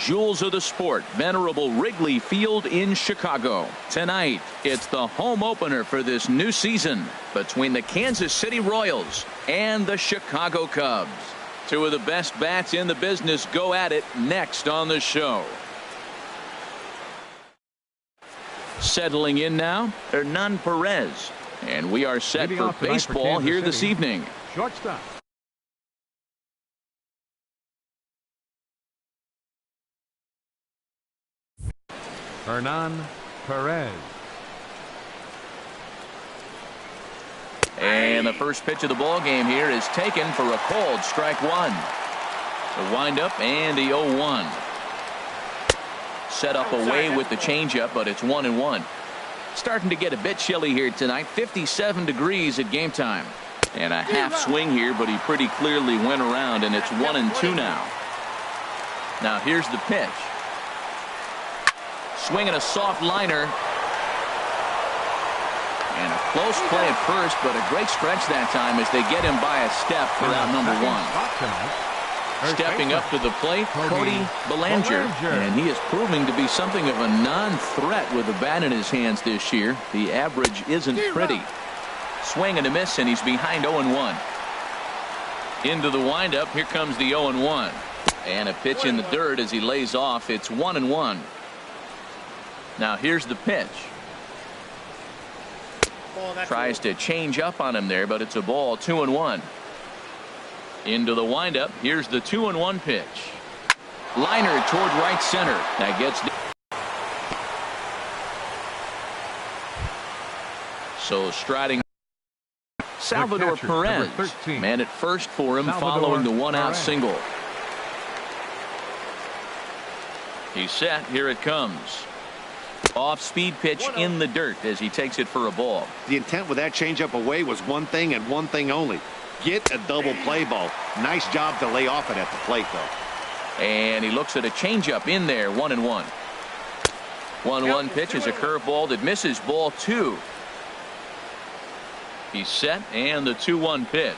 jewels of the sport, venerable Wrigley Field in Chicago. Tonight, it's the home opener for this new season between the Kansas City Royals and the Chicago Cubs. Two of the best bats in the business go at it next on the show. Settling in now, Hernan Perez. And we are set for baseball here this evening. Shortstop. Hernan Perez. And the first pitch of the ball game here is taken for a cold strike one. The windup and the 0-1. Set up away with the changeup, but it's 1-1. Starting to get a bit chilly here tonight. 57 degrees at game time. And a half swing here, but he pretty clearly went around, and it's 1-2 now. Now here's the pitch. Swinging a soft liner. And a close play at first, but a great stretch that time as they get him by a step for out number one. Stepping up to the plate, Cody Bellinger, and he is proving to be something of a non-threat with a bat in his hands this year. The average isn't pretty. Swing and a miss, and he's behind 0-1. Into the windup, here comes the 0-1. And a pitch in the dirt as he lays off. It's 1-1. Now here's the pitch. Tries to change up on him there, but it's a ball. 2-1. Into the windup. Here's the 2-1 pitch. Liner toward right center. That gets. So striding. Salvador Perez. Man at first for him following the one-out single. He's set. Here it comes. Off-speed pitch in the dirt as he takes it for a ball. The intent with that changeup away was one thing and one thing only. Get a double play ball. Nice job to lay off it at the plate, though. And he looks at a changeup in there. 1-1. 1-1 pitch is a curveball that misses. Ball 2. He's set, and the 2-1 pitch.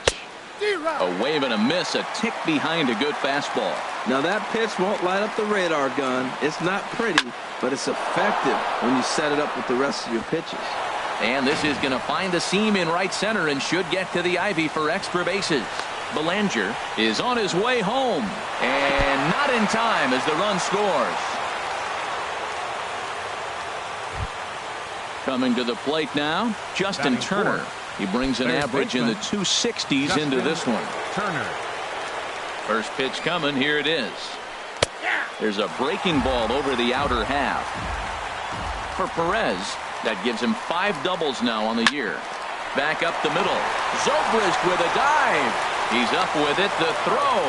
A wave and a miss, a tick behind a good fastball. Now that pitch won't light up the radar gun. It's not pretty, but it's effective when you set it up with the rest of your pitches. And this is going to find the seam in right center and should get to the ivy for extra bases. Bellinger is on his way home, and not in time as the run scores. Coming to the plate now, Justin Turner. He brings an average in the 260s into this one. Turner. First pitch coming. Here it is. There's a breaking ball over the outer half. For Perez, that gives him 5 doubles now on the year. Back up the middle. Zobrist with a dive. He's up with it. The throw.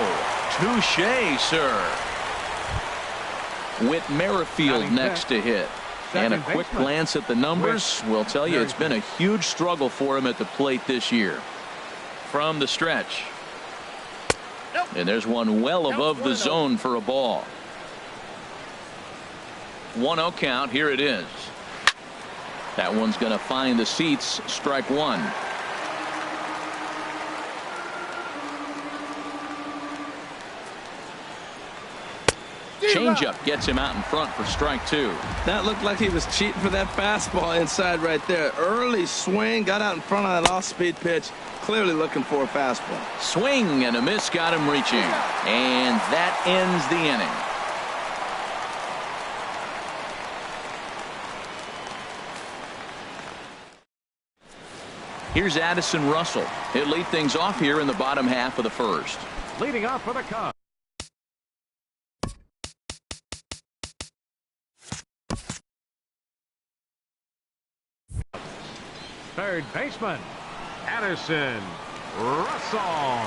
Touché, sir. Whit Merrifield next to hit. And a quick glance at the numbers will tell you it's been a huge struggle for him at the plate this year. From the stretch. And there's one well above the zone for a ball. 1-0 count. Here it is. That one's going to find the seats. Strike one. Changeup gets him out in front for strike 2. That looked like he was cheating for that fastball inside right there. Early swing, got out in front of that off-speed pitch. Clearly looking for a fastball. Swing and a miss got him reaching. And that ends the inning. Here's Addison Russell. He'll lead things off here in the bottom half of the first. Leading off for the Cubs. Third baseman, Addison Russell.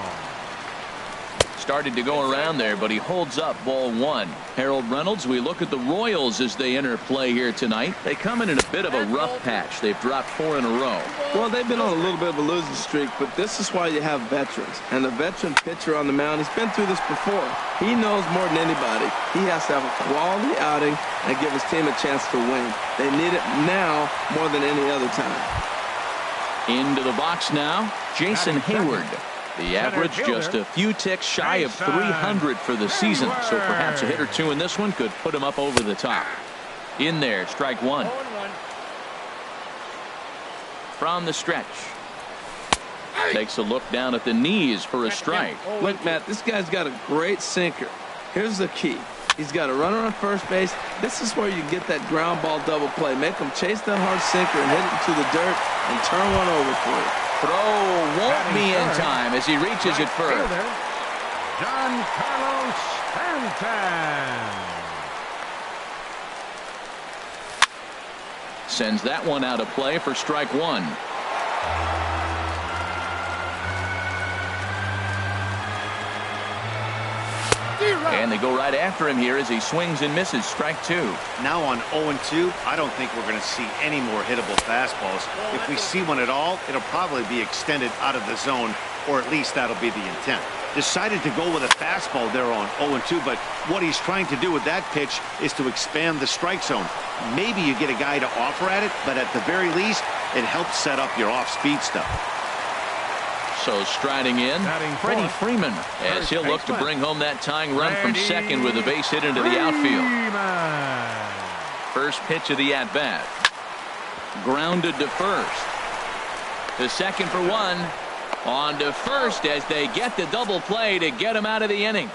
Started to go around there, but he holds up. Ball 1. Harold Reynolds, we look at the Royals as they enter play here tonight. They come in a bit of a rough patch. They've dropped 4 in a row. Well, they've been on a little bit of a losing streak, but this is why you have veterans. And the veteran pitcher on the mound, he's been through this before. He knows more than anybody. He has to have a quality outing and give his team a chance to win. They need it now more than any other time. Into the box now, Jason Hayward. The average just a few ticks shy of 300 for the season, so perhaps a hit or two in this one could put him up over the top. In there, strike one. From the stretch. Takes a look down at the knees for a strike. Look, Matt, this guy's got a great sinker. Here's the key. He's got a runner on first base. This is where you get that ground ball double play. Make him chase that hard sinker and hit it into the dirt and turn one over for you. Throw won't be in time as he reaches it first. Giancarlo Stanton. Sends that one out of play for strike one. And they go right after him here as he swings and misses. Strike two. Now on 0-2, I don't think we're going to see any more hittable fastballs. If we see one at all, it'll probably be extended out of the zone, or at least that'll be the intent. Decided to go with a fastball there on 0-2, but what he's trying to do with that pitch is to expand the strike zone. Maybe you get a guy to offer at it, but at the very least, it helps set up your off-speed stuff. So striding in, Freddie Freeman, as he'll look to bring home that tying run from second with a base hit into the outfield. First pitch of the at-bat. Grounded to first. To second for one. On to first as they get the double play to get him out of the inning.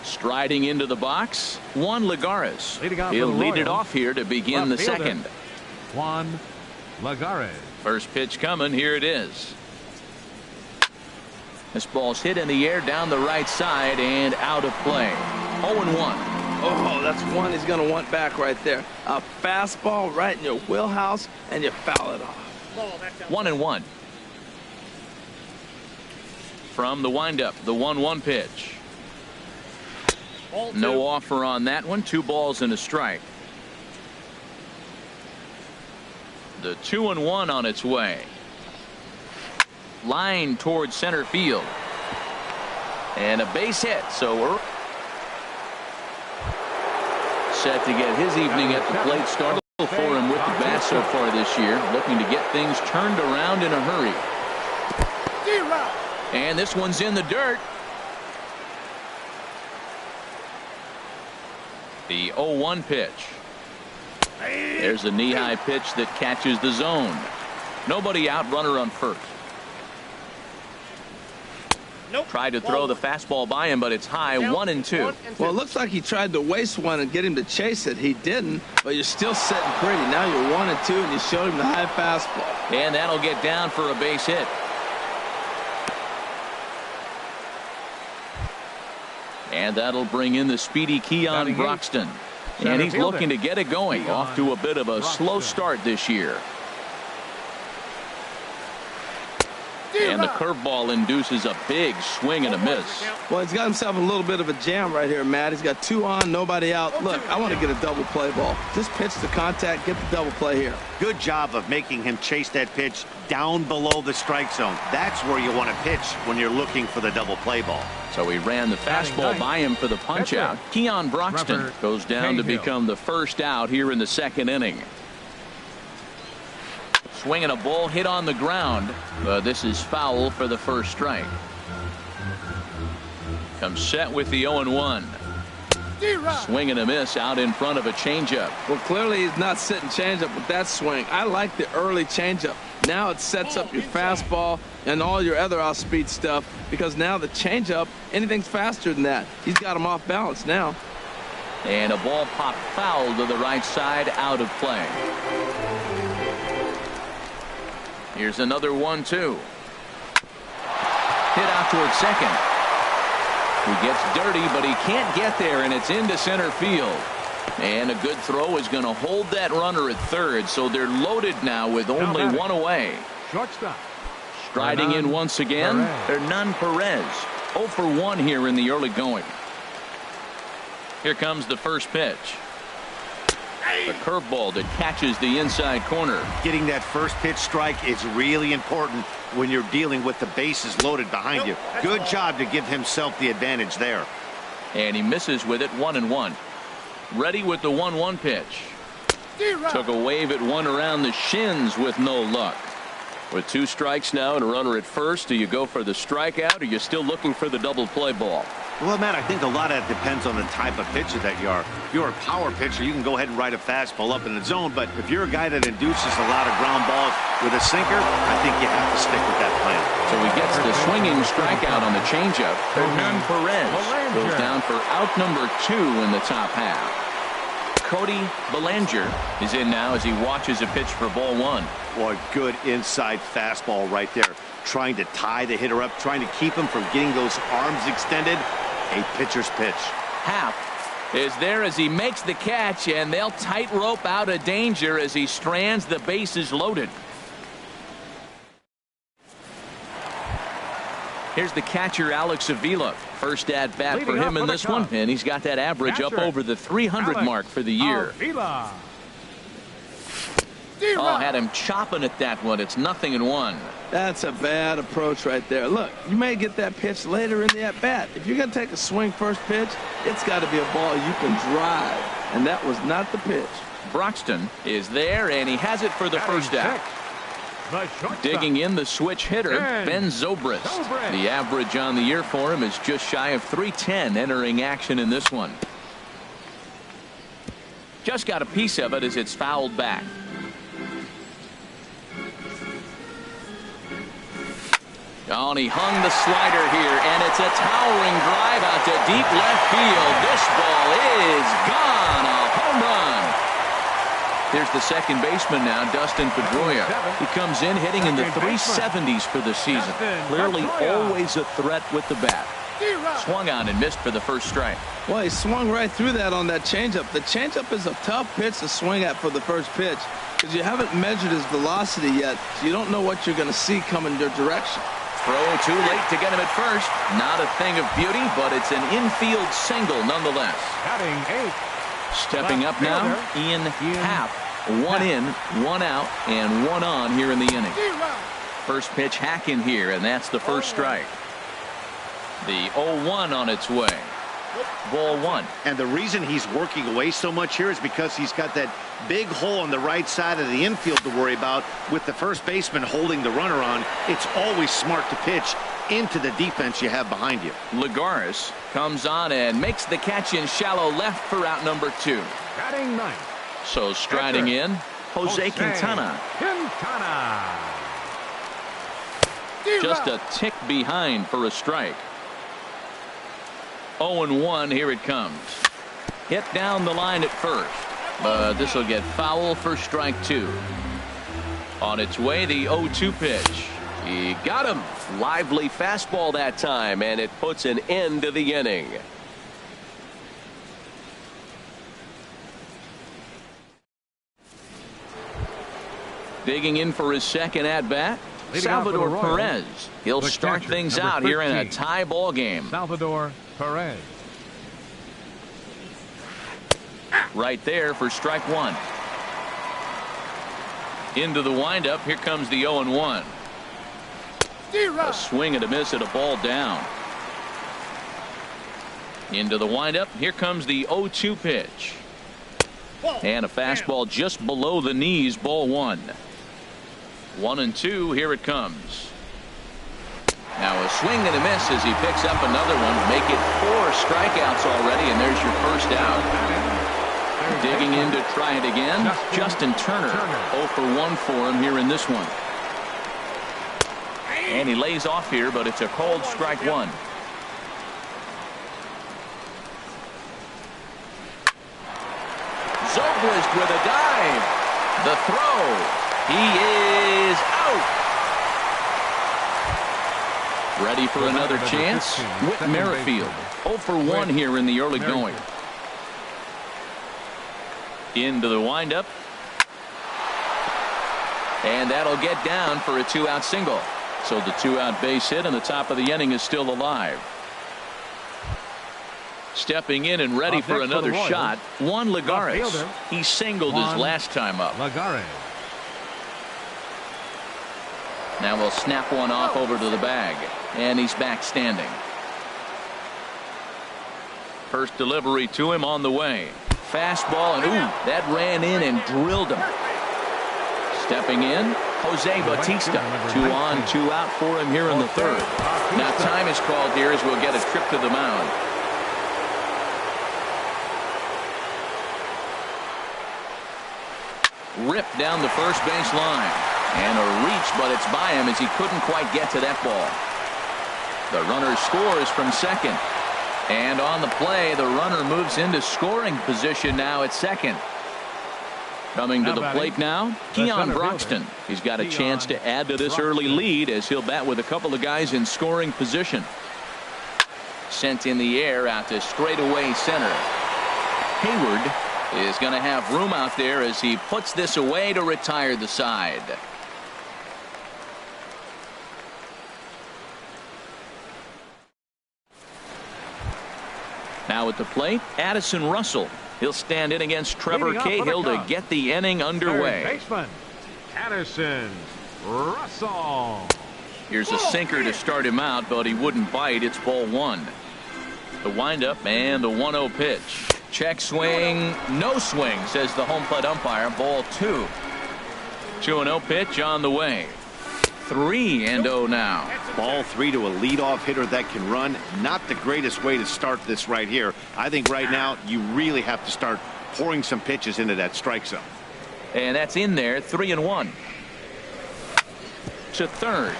Striding into the box, Juan Lagares. He'll lead it off here to begin the second. Juan Lagares. First pitch coming. Here it is. This ball's hit in the air down the right side and out of play. 0-1. Oh, that's one he's going to want back right there. A fastball right in your wheelhouse, and you foul it off. 1-1. From the windup, the 1-1 pitch. No offer on that one. 2 balls and a strike. The 2-1 on its way. Line towards center field. And a base hit. So we're set to get his evening at the plate started for him with the bat so far this year. Looking to get things turned around in a hurry. And this one's in the dirt. The 0-1 pitch. There's a knee-high pitch that catches the zone. Nobody out, runner on first. Tried to throw the fastball by him, but it's high. 1-2. Well, it looks like he tried to waste one and get him to chase it. He didn't, but you're still sitting pretty. Now you're 1-2, and you showed him the high fastball. And that'll get down for a base hit. And that'll bring in the speedy Keon Broxton. And he's looking to get it going. Off to a bit of a slow start this year. And the curveball induces a big swing and a miss. Well, he's got himself a little bit of a jam right here, Matt. He's got 2 on, nobody out. Look, I want to get a double play ball. Just pitch the contact, get the double play here. Good job of making him chase that pitch down below the strike zone. That's where you want to pitch when you're looking for the double play ball. So he ran the fastball by him for the punch out. Keon Broxton goes down to become the first out here in the second inning. Swinging a ball hit on the ground. This is foul for the first strike. Comes set with the 0-1. Swing and a miss out in front of a changeup. Well, clearly he's not sitting changeup with that swing. I like the early changeup. Now it sets up your fastball and all your other off-speed stuff, because now the changeup, anything's faster than that. He's got him off balance now. And a ball popped foul to the right side, out of play. Here's another 1-2. Hit out towards second. He gets dirty, but he can't get there, and it's into center field. And a good throw is going to hold that runner at third, so they're loaded now with only 1 away. Shortstop. Striding in once again, Hernan Perez. 0 for 1 here in the early going. Here comes the first pitch. A curveball that catches the inside corner. Getting that first pitch strike is really important when you're dealing with the bases loaded behind you. Good job to give himself the advantage there. And he misses with it. 1-1. Ready with the 1-1 pitch. Took a wave at one around the shins with no luck. With 2 strikes now and a runner at first, do you go for the strikeout, or are you still looking for the double play ball? Well, Matt, I think a lot of that depends on the type of pitcher that you are. If you're a power pitcher, you can go ahead and ride a fastball up in the zone, but if you're a guy that induces a lot of ground balls with a sinker, I think you have to stick with that plan. So he gets the swinging strikeout on the changeup. Hernan Perez goes down for out number 2 in the top half. Cody Bellinger is in now as he watches a pitch for ball 1. Boy, good inside fastball right there. Trying to tie the hitter up, trying to keep him from getting those arms extended. A pitcher's pitch. Happ is there as he makes the catch, and they'll tightrope out of danger as he strands the bases loaded. Here's the catcher, Alex Avila. First at bat for him in this one, and he's got that average up over the 300 mark for the year. Oh, had him chopping at that one. It's 0-1. That's a bad approach right there. Look, you may get that pitch later in the at-bat. If you're going to take a swing first pitch, it's got to be a ball you can drive, and that was not the pitch. Broxton is there, and he has it for the first out. Digging in the switch hitter, Ben Zobrist. The average on the year for him is just shy of 310 entering action in this one. Just got a piece of it as it's fouled back. Oh, and he hung the slider here, and it's a towering drive out to deep left field. This ball is gone. A home run. Here's the second baseman now, Dustin Pedroia. He comes in hitting in the 370s for the season. Clearly always a threat with the bat. Swung on and missed for the first strike. Well, he swung right through that on that changeup. The changeup is a tough pitch to swing at for the first pitch because you haven't measured his velocity yet, so you don't know what you're going to see coming your direction. Throw too late to get him at first. Not a thing of beauty, but it's an infield single nonetheless. Stepping up now, Ian Happ. 1 in, 1 out, and 1 on here in the inning. First pitch hacking here, and that's the first strike. The 0-1 on its way. Ball 1. And the reason he's working away so much here is because he's got that big hole on the right side of the infield to worry about. With the first baseman holding the runner on, it's always smart to pitch into the defense you have behind you. Lagares comes on and makes the catch in shallow left for out number 2. Batting ninth. So striding in, Jose Quintana. Just a tick behind for a strike. 0-1, here it comes. Hit down the line at first, but this will get foul for strike 2. On its way, the 0-2 pitch. He got him. Lively fastball that time, and it puts an end to the inning. Digging in for his second at-bat, Salvador Perez. He'll start things out here in a tie ball game. Salvador Perez. Right there for strike 1. Into the windup. Here comes the 0-1. A swing and a miss at a ball down. Into the windup. Here comes the 0-2 pitch. And a fastball just below the knees. Ball 1. 1-2. Here it comes. Now a swing and a miss as he picks up another one. Make it 4 strikeouts already, and there's your first out. Digging in to try it again, Justin Turner. 0 for 1 for him here in this one. And he lays off here, but it's a called strike 1. Zobrist with a dive. The throw. He is out. Ready for another chance? Whit Merrifield. 0 for 1 here in the early going. Into the windup. And that'll get down for a 2-out single. So the 2-out base hit and the top of the inning is still alive. Stepping in and ready for another shot, Juan Lagares. He singled his last time up. Now we'll snap one off over to the bag. And he's back standing. First delivery to him on the way. fastball, and ooh, that ran in and drilled him. Stepping in, Jose Bautista. 2 on, 2 out for him here in the third. Now time is called here as we'll get a trip to the mound. Ripped down the first base line. And a reach, but it's by him as he couldn't quite get to that ball. The runner scores from second. And on the play, the runner moves into scoring position now at second. Coming to the plate now, Keon Broxton. He's got a chance to add to this early lead as he'll bat with a couple of guys in scoring position. Sent in the air out to straightaway center. Hayward is going to have room out there as he puts this away to retire the side. Now at the plate, Addison Russell. He'll stand in against Trevor Cahill to get the inning underway. Third baseman, Addison Russell. Here's a sinker to start him out, but he wouldn't bite. It's ball 1. The windup and the 1-0 pitch. Check swing, no swing, says the home plate umpire. Ball 2. 2-0 pitch on the way. 3-0 now. Ball 3 to a leadoff hitter that can run. Not the greatest way to start this right here. I think right now you really have to start pouring some pitches into that strike zone. And that's in there. 3-1. To third.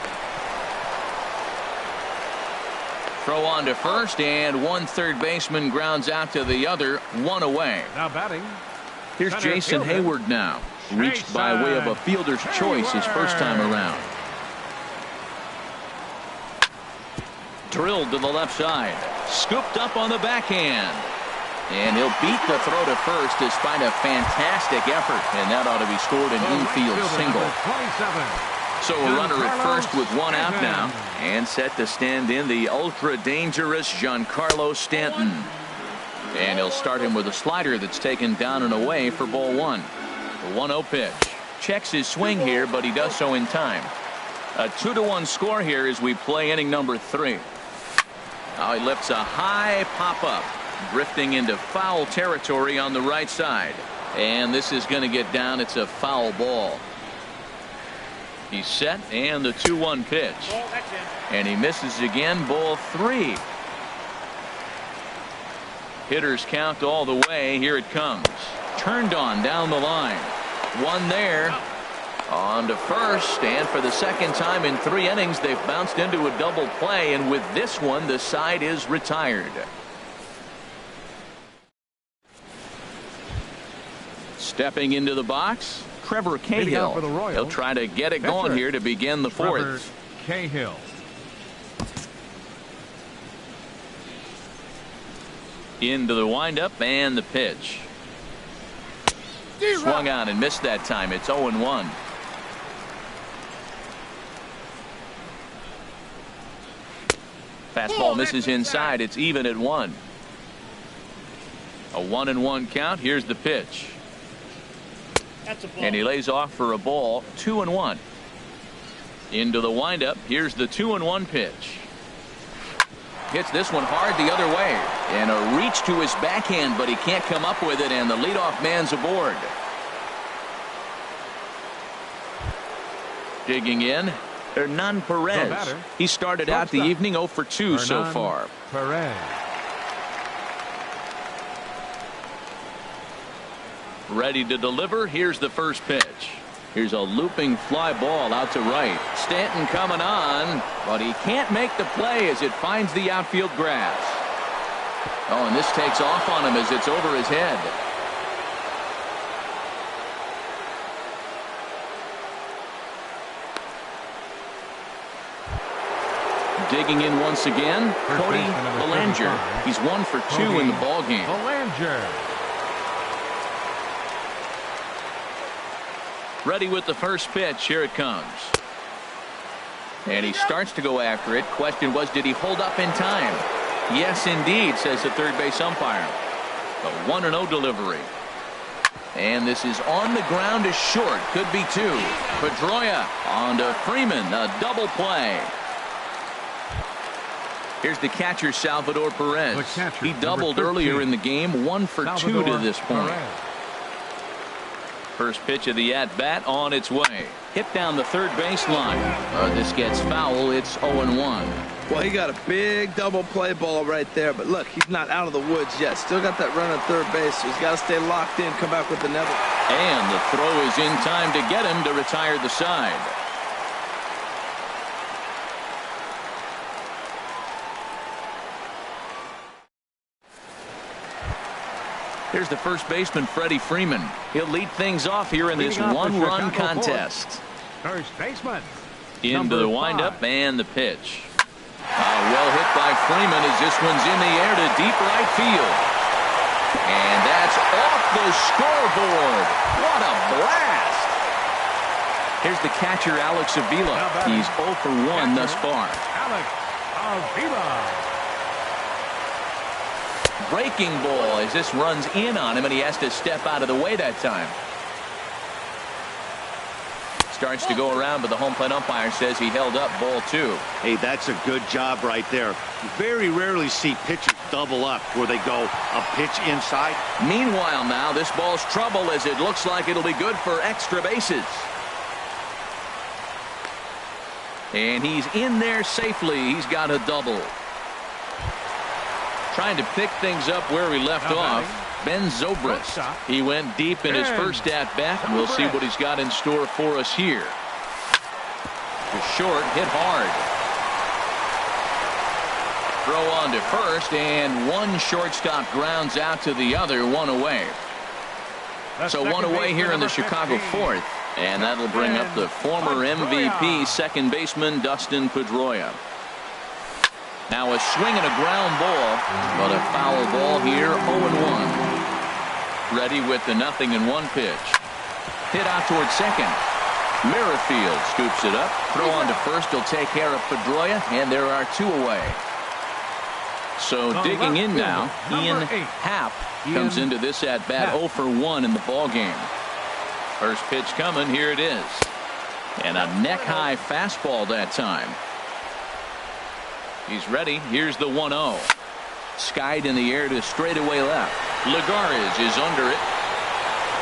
Throw on to first, and one third baseman grounds out to the other. 1 away. Now batting. Here's Jason Hayward now. Reached by way of a fielder's choice his first time around. Drilled to the left side. Scooped up on the backhand. And he'll beat the throw to first despite a fantastic effort. And that ought to be scored an infield single. So a runner at first with 1 out now. And set to stand in the ultra-dangerous Giancarlo Stanton. And he'll start him with a slider that's taken down and away for ball 1. The 1-0 pitch. Checks his swing here, but he does so in time. A 2-1 score here as we play inning number 3. Now he lifts a high pop-up, drifting into foul territory on the right side. And this is going to get down. It's a foul ball. He's set, and the 2-1 pitch. And he misses again, ball 3. Hitters count all the way. Here it comes. Turned on down the line. 1 there. On to first, and for the second time in 3 innings, they've bounced into a double play, and with this one, the side is retired. Stepping into the box, Trevor Cahill. He'll try to get it going here to begin the 4th. Cahill. Into the windup and the pitch. Swung on and missed that time. It's 0-1. Fastball misses inside. It's even at 1. A 1-1 count. Here's the pitch. And he lays off for a ball. 2-1. Into the windup. Here's the 2-1 pitch. Hits this one hard the other way. And a reach to his backhand, but he can't come up with it, and the leadoff man's aboard. Digging in, Hernan Perez. He started out the evening 0 for 2 so far. Perez. Ready to deliver. Here's the first pitch. Here's a looping fly ball out to right. Stanton coming on, but he can't make the play as it finds the outfield grass. Oh, and this takes off on him as it's over his head. Digging in once again, Cody Bellinger. He's 1 for 2 in the ballgame. Bellinger. Ready with the first pitch. Here it comes. And he starts to go after it. Question was, did he hold up in time? Yes, indeed, says the third base umpire. A 1-0 delivery. And this is on the ground is short. Could be 2. Pedroia on to Freeman. A double play. Here's the catcher, Salvador Perez. Catcher, he doubled earlier in the game, 1 for 2 to this point. Perez. First pitch of the at-bat on its way. Hit down the third baseline. This gets foul. It's 0-1. Well, he got a big double play ball right there, but look, he's not out of the woods yet. Still got that run at third base, so he's got to stay locked in, come back with another. And the throw is in time to get him to retire the side. Here's the first baseman, Freddie Freeman. He'll lead things off here in this one-run contest. First baseman. Into the windup and the pitch. Well hit by Freeman as this one's in the air to deep right field. And that's off the scoreboard. What a blast. Here's the catcher, Alex Avila. He's 0 for 1 thus far. Alex Avila. Breaking ball as this runs in on him, and he has to step out of the way that time. Starts to go around, but the home plate umpire says he held up ball 2. Hey, that's a good job right there. You very rarely see pitchers double up where they go a pitch inside. Meanwhile now, this ball's trouble as it looks like it'll be good for extra bases. And he's in there safely. He's got a double. Trying to pick things up where he left off. Ben Zobrist. He went deep in his first at-bat. We'll see what he's got in store for us here. The short, hit hard. Throw on to first, and one shortstop grounds out to the other, 1 away. So 1 away here in the Chicago 4th. And that'll bring up the former MVP second baseman, Dustin Pedroia. Now a swing and a ground ball, but a foul ball here, 0-1. Ready with the 0-1 pitch. Hit out towards second. Merrifield scoops it up. Throw on to first. He'll take care of Pedroia, and there are 2 away. So digging in now, Ian Happ comes into this at bat 0 for 1 in the ball game. First pitch coming. Here it is. And a neck-high fastball that time. He's ready. Here's the 1-0. Skied in the air to straightaway left. Lagares is under it.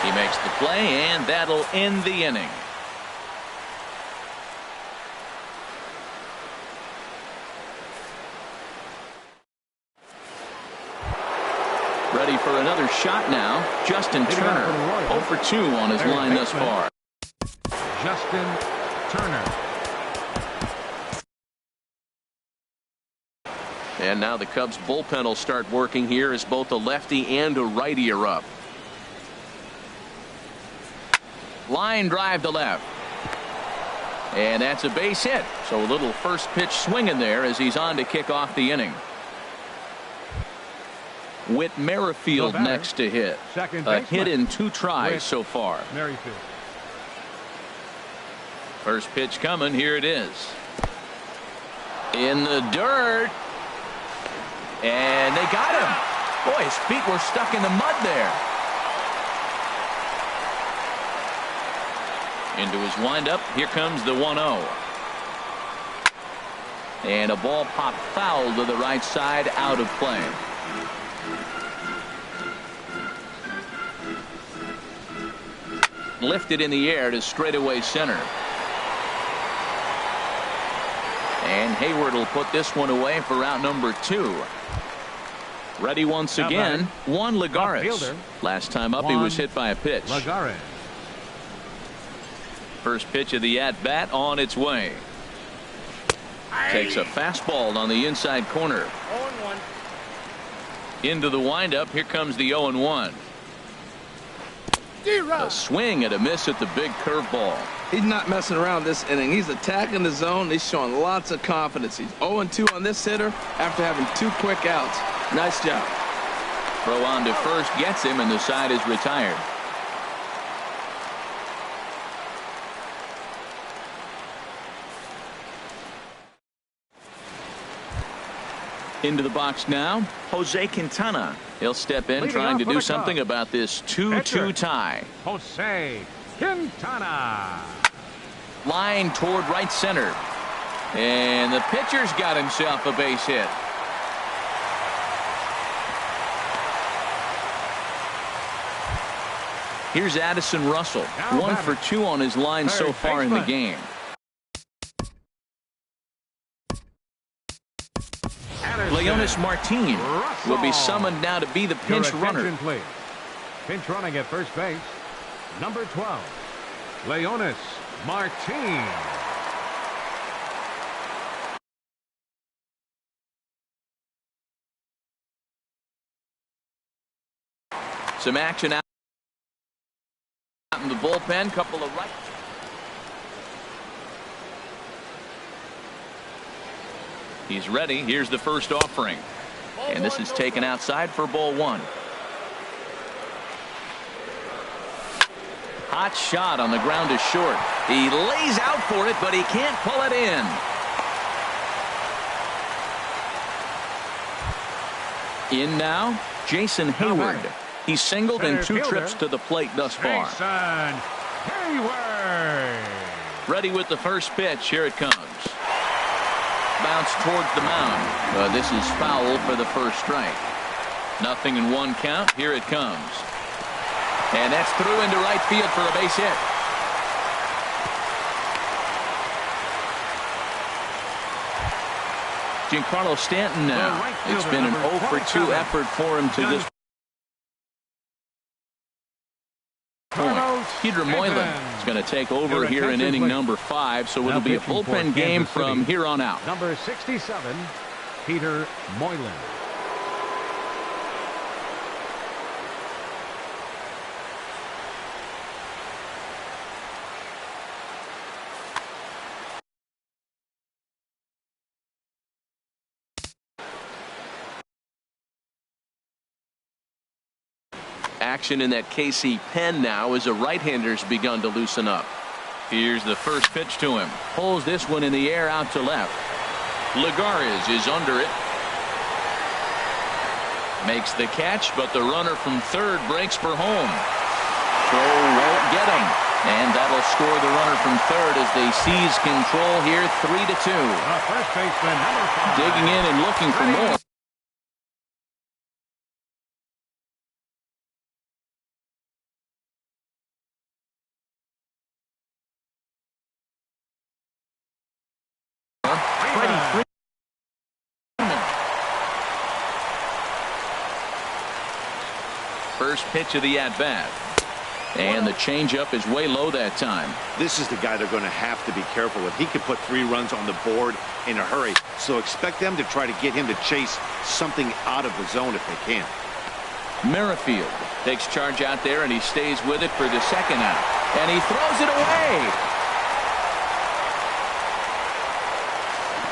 He makes the play, and that'll end the inning. Ready for another shot now. Justin Turner, 0 for 2 on his line thus far. Justin Turner. And now the Cubs bullpen will start working here as both a lefty and a righty are up. Line drive to left. And that's a base hit. So a little first pitch swing in there as he's on to kick off the inning. Whit Merrifield next to hit. A hit in 2 tries so far. Merrifield. First pitch coming. Here it is. In the dirt. And they got him. Boy, his feet were stuck in the mud there. Into his windup. Here comes the 1-0. And a ball popped foul to the right side, out of play. Lifted in the air to straightaway center. And Hayward will put this one away for out number 2. Ready once again, Juan Lagares. Last time up, he was hit by a pitch. Lagares. First pitch of the at-bat on its way. Takes a fastball on the inside corner. 0-1. Into the windup. Here comes the 0-1. A swing and a miss at the big curveball. He's not messing around this inning. He's attacking the zone. He's showing lots of confidence. He's 0-2 on this hitter after having 2 quick outs. Nice job. Throw on to first gets him, and the side is retired. Into the box now, Jose Quintana. He'll step in, trying to do something about this 2-2 tie. Jose Quintana. Line toward right center. And the pitcher's got himself a base hit. Here's Addison Russell, 1 for 2 on his line so far in the game. Leonis Martin will be summoned now to be the pinch runner. Please. Pinch running at first base, number 12, Leonis Martin. Some action out in the bullpen. Couple of right. He's ready. Here's the first offering. And this is taken outside for ball 1. Hot shot on the ground is short. He lays out for it, but he can't pull it in. In now, Jason Hayward. He's singled in 2 trips to the plate thus far. Jason Hayward. Ready with the first pitch. Here it comes. Bounce towards the mound. This is foul for the first strike. 0-1 count. Here it comes. And that's through into right field for a base hit. Giancarlo Stanton now. It's been an 0 for 2 effort for him to this point. Peter Moylan is going to take over here in inning number 5, so it'll be a bullpen game from here on out. Number 67, Peter Moylan. Action in that KC pen now as a right-hander's begun to loosen up. Here's the first pitch to him. Pulls this one in the air out to left. Lagares is under it. Makes the catch, but the runner from third breaks for home. Throw won't get him. And that'll score the runner from third as they seize control here, 3-2. First baseman, number 5. Digging in and looking for more. First pitch of the at-bat. And the changeup is way low that time. This is the guy they're going to have to be careful with. He can put 3 runs on the board in a hurry, so expect them to try to get him to chase something out of the zone if they can. Merrifield takes charge out there, and he stays with it for the second out. And he throws it away.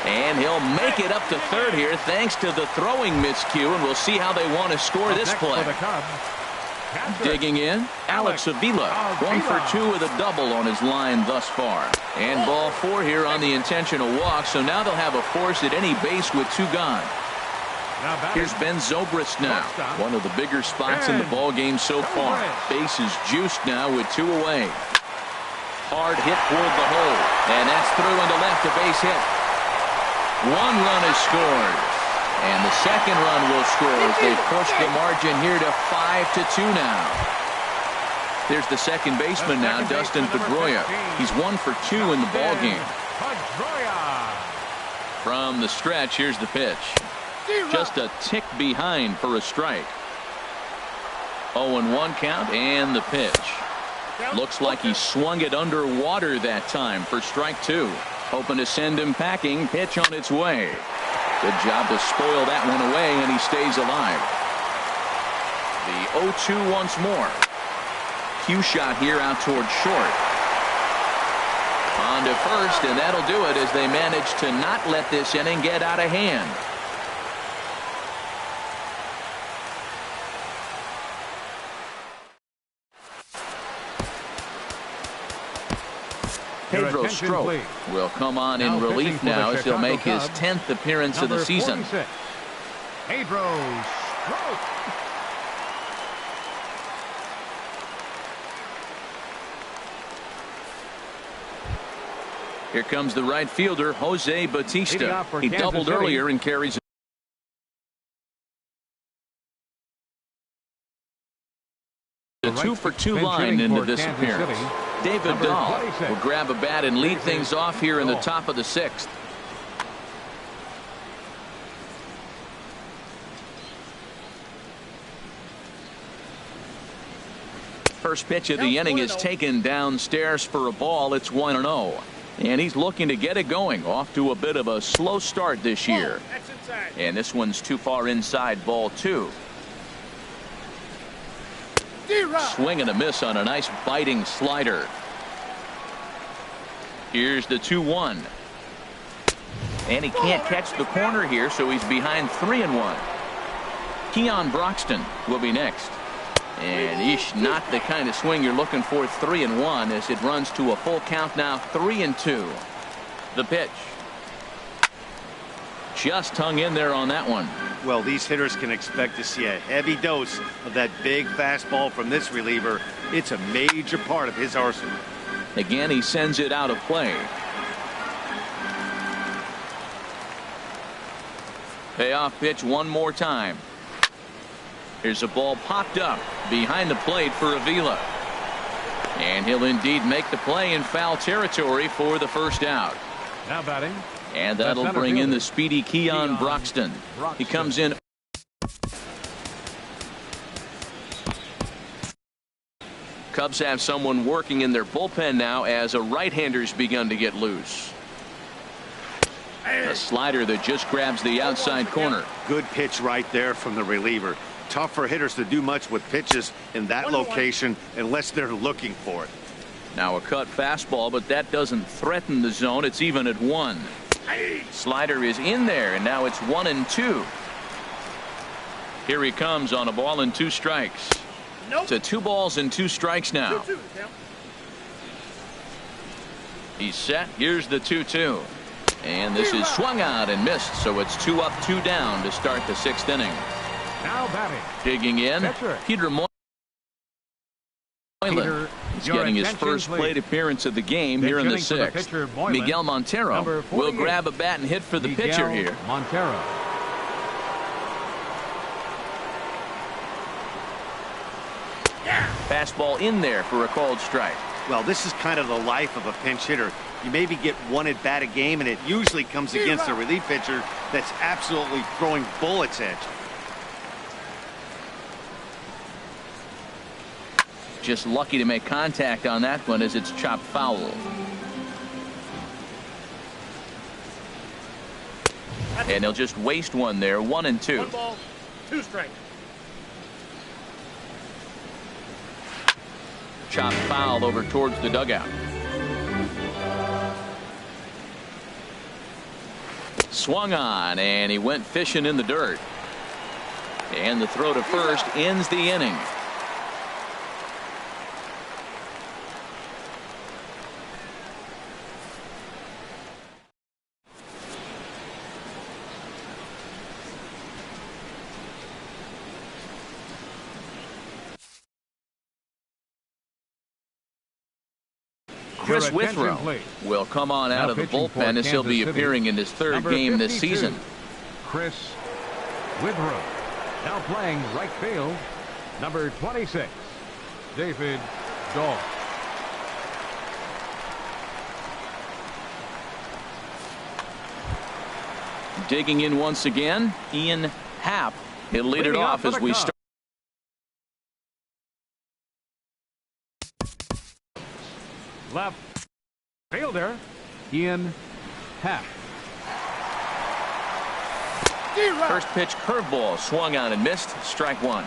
And he'll make it up to third here thanks to the throwing miscue, and we'll see how they want to score this play. Digging in, Alex Avila, 1 for 2 with a double on his line thus far. And ball 4 here on the intentional walk, so now they'll have a force at any base with 2 gone. Here's Ben Zobrist now, one of the bigger spots in the ball game so far. Base is juiced now with 2 away. Hard hit toward the hole, and that's through into left, a base hit. 1 run is scored. And the second run will score as they push the margin here to 5-2 now. There's the second baseman now, Dustin Pedroia. He's 1 for 2 in the ball game. From the stretch, here's the pitch. Just a tick behind for a strike. 0-1 count and the pitch. Looks like he swung it underwater that time for strike 2. Hoping to send him packing. Pitch on its way. Good job to spoil that one away, and he stays alive. The 0-2 once more. Cue shot here out towards short. On to first, and that'll do it as they manage to not let this inning get out of hand. Pedro Strop will come on in relief now as he'll make his 10th appearance of the season. Pedro Strop. Here comes the right fielder, Jose Bautista. He doubled earlier and carries 2-for-2 line into this appearance. David Dahl will grab a bat and lead things off here in the top of the 6th. First pitch of the inning is taken downstairs for a ball. It's 1-0. And he's looking to get it going. Off to a bit of a slow start this year. And this one's too far inside, ball 2. Swing and a miss on a nice biting slider. Here's the 2-1. And he can't catch the corner here, so he's behind 3-1. Keon Broxton will be next. And not the kind of swing you're looking for. 3-1 as it runs to a full count now. 3-2. The pitch. Just hung in there on that one. Well, these hitters can expect to see a heavy dose of that big fastball from this reliever. It's a major part of his arsenal. Again, he sends it out of play. Payoff pitch one more time. Here's a ball popped up behind the plate for Avila. And he'll indeed make the play in foul territory for the first out. Now batting. And that'll bring in the speedy Keon Broxton. He comes in. Cubs have someone working in their bullpen now as a right-hander's begun to get loose. A slider that just grabs the outside corner. Good pitch right there from the reliever. Tough for hitters to do much with pitches in that location unless they're looking for it. Now a cut fastball, but that doesn't threaten the zone. It's even at 1. Slider is in there, and now it's 1-2. Here he comes on a ball and 2 strikes. To 2 balls and 2 strikes now. He's set. Here's the 2-2. And this is swung out and missed, so it's 2 up, 2 down to start the 6th inning. Now batting. Digging in, Peter Moylan. He's getting his first plate appearance of the game here in the 6th. Miguel Montero will grab a bat and hit for the pitcher here. Montero. Fastball in there for a called strike. Well, this is kind of the life of a pinch hitter. You maybe get 1 at bat a game, and it usually comes against a relief pitcher that's absolutely throwing bullets at you. Just lucky to make contact on that one as it's chopped foul. And they'll just waste one there. 1-2. 1 ball, 2 strikes. Chopped foul over towards the dugout. Swung on, and he went fishing in the dirt. And the throw to first ends the inning. Chris Withrow will come on out of the bullpen as he'll be appearing in his 3rd game this season. Chris Withrow now playing right field. Number 26, David Dahl. Digging in once again, Ian Happ. He'll lead it off as we start. Left fielder Ian Happ. First pitch curveball swung on and missed. Strike 1.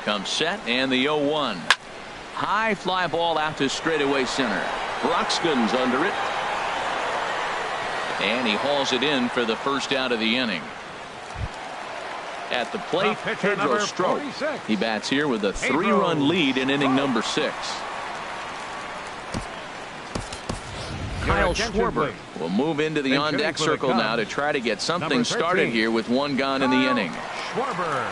Comes set and the 0-1. High fly ball out to straightaway center. Broxton's under it. And he hauls it in for the first out of the inning. At the plate, Pedro Strop. He bats here with a 3-run lead in inning number 6. Kyle Schwarber will move into the on-deck circle now to try to get something started here with 1 gone in the inning. Schwarber.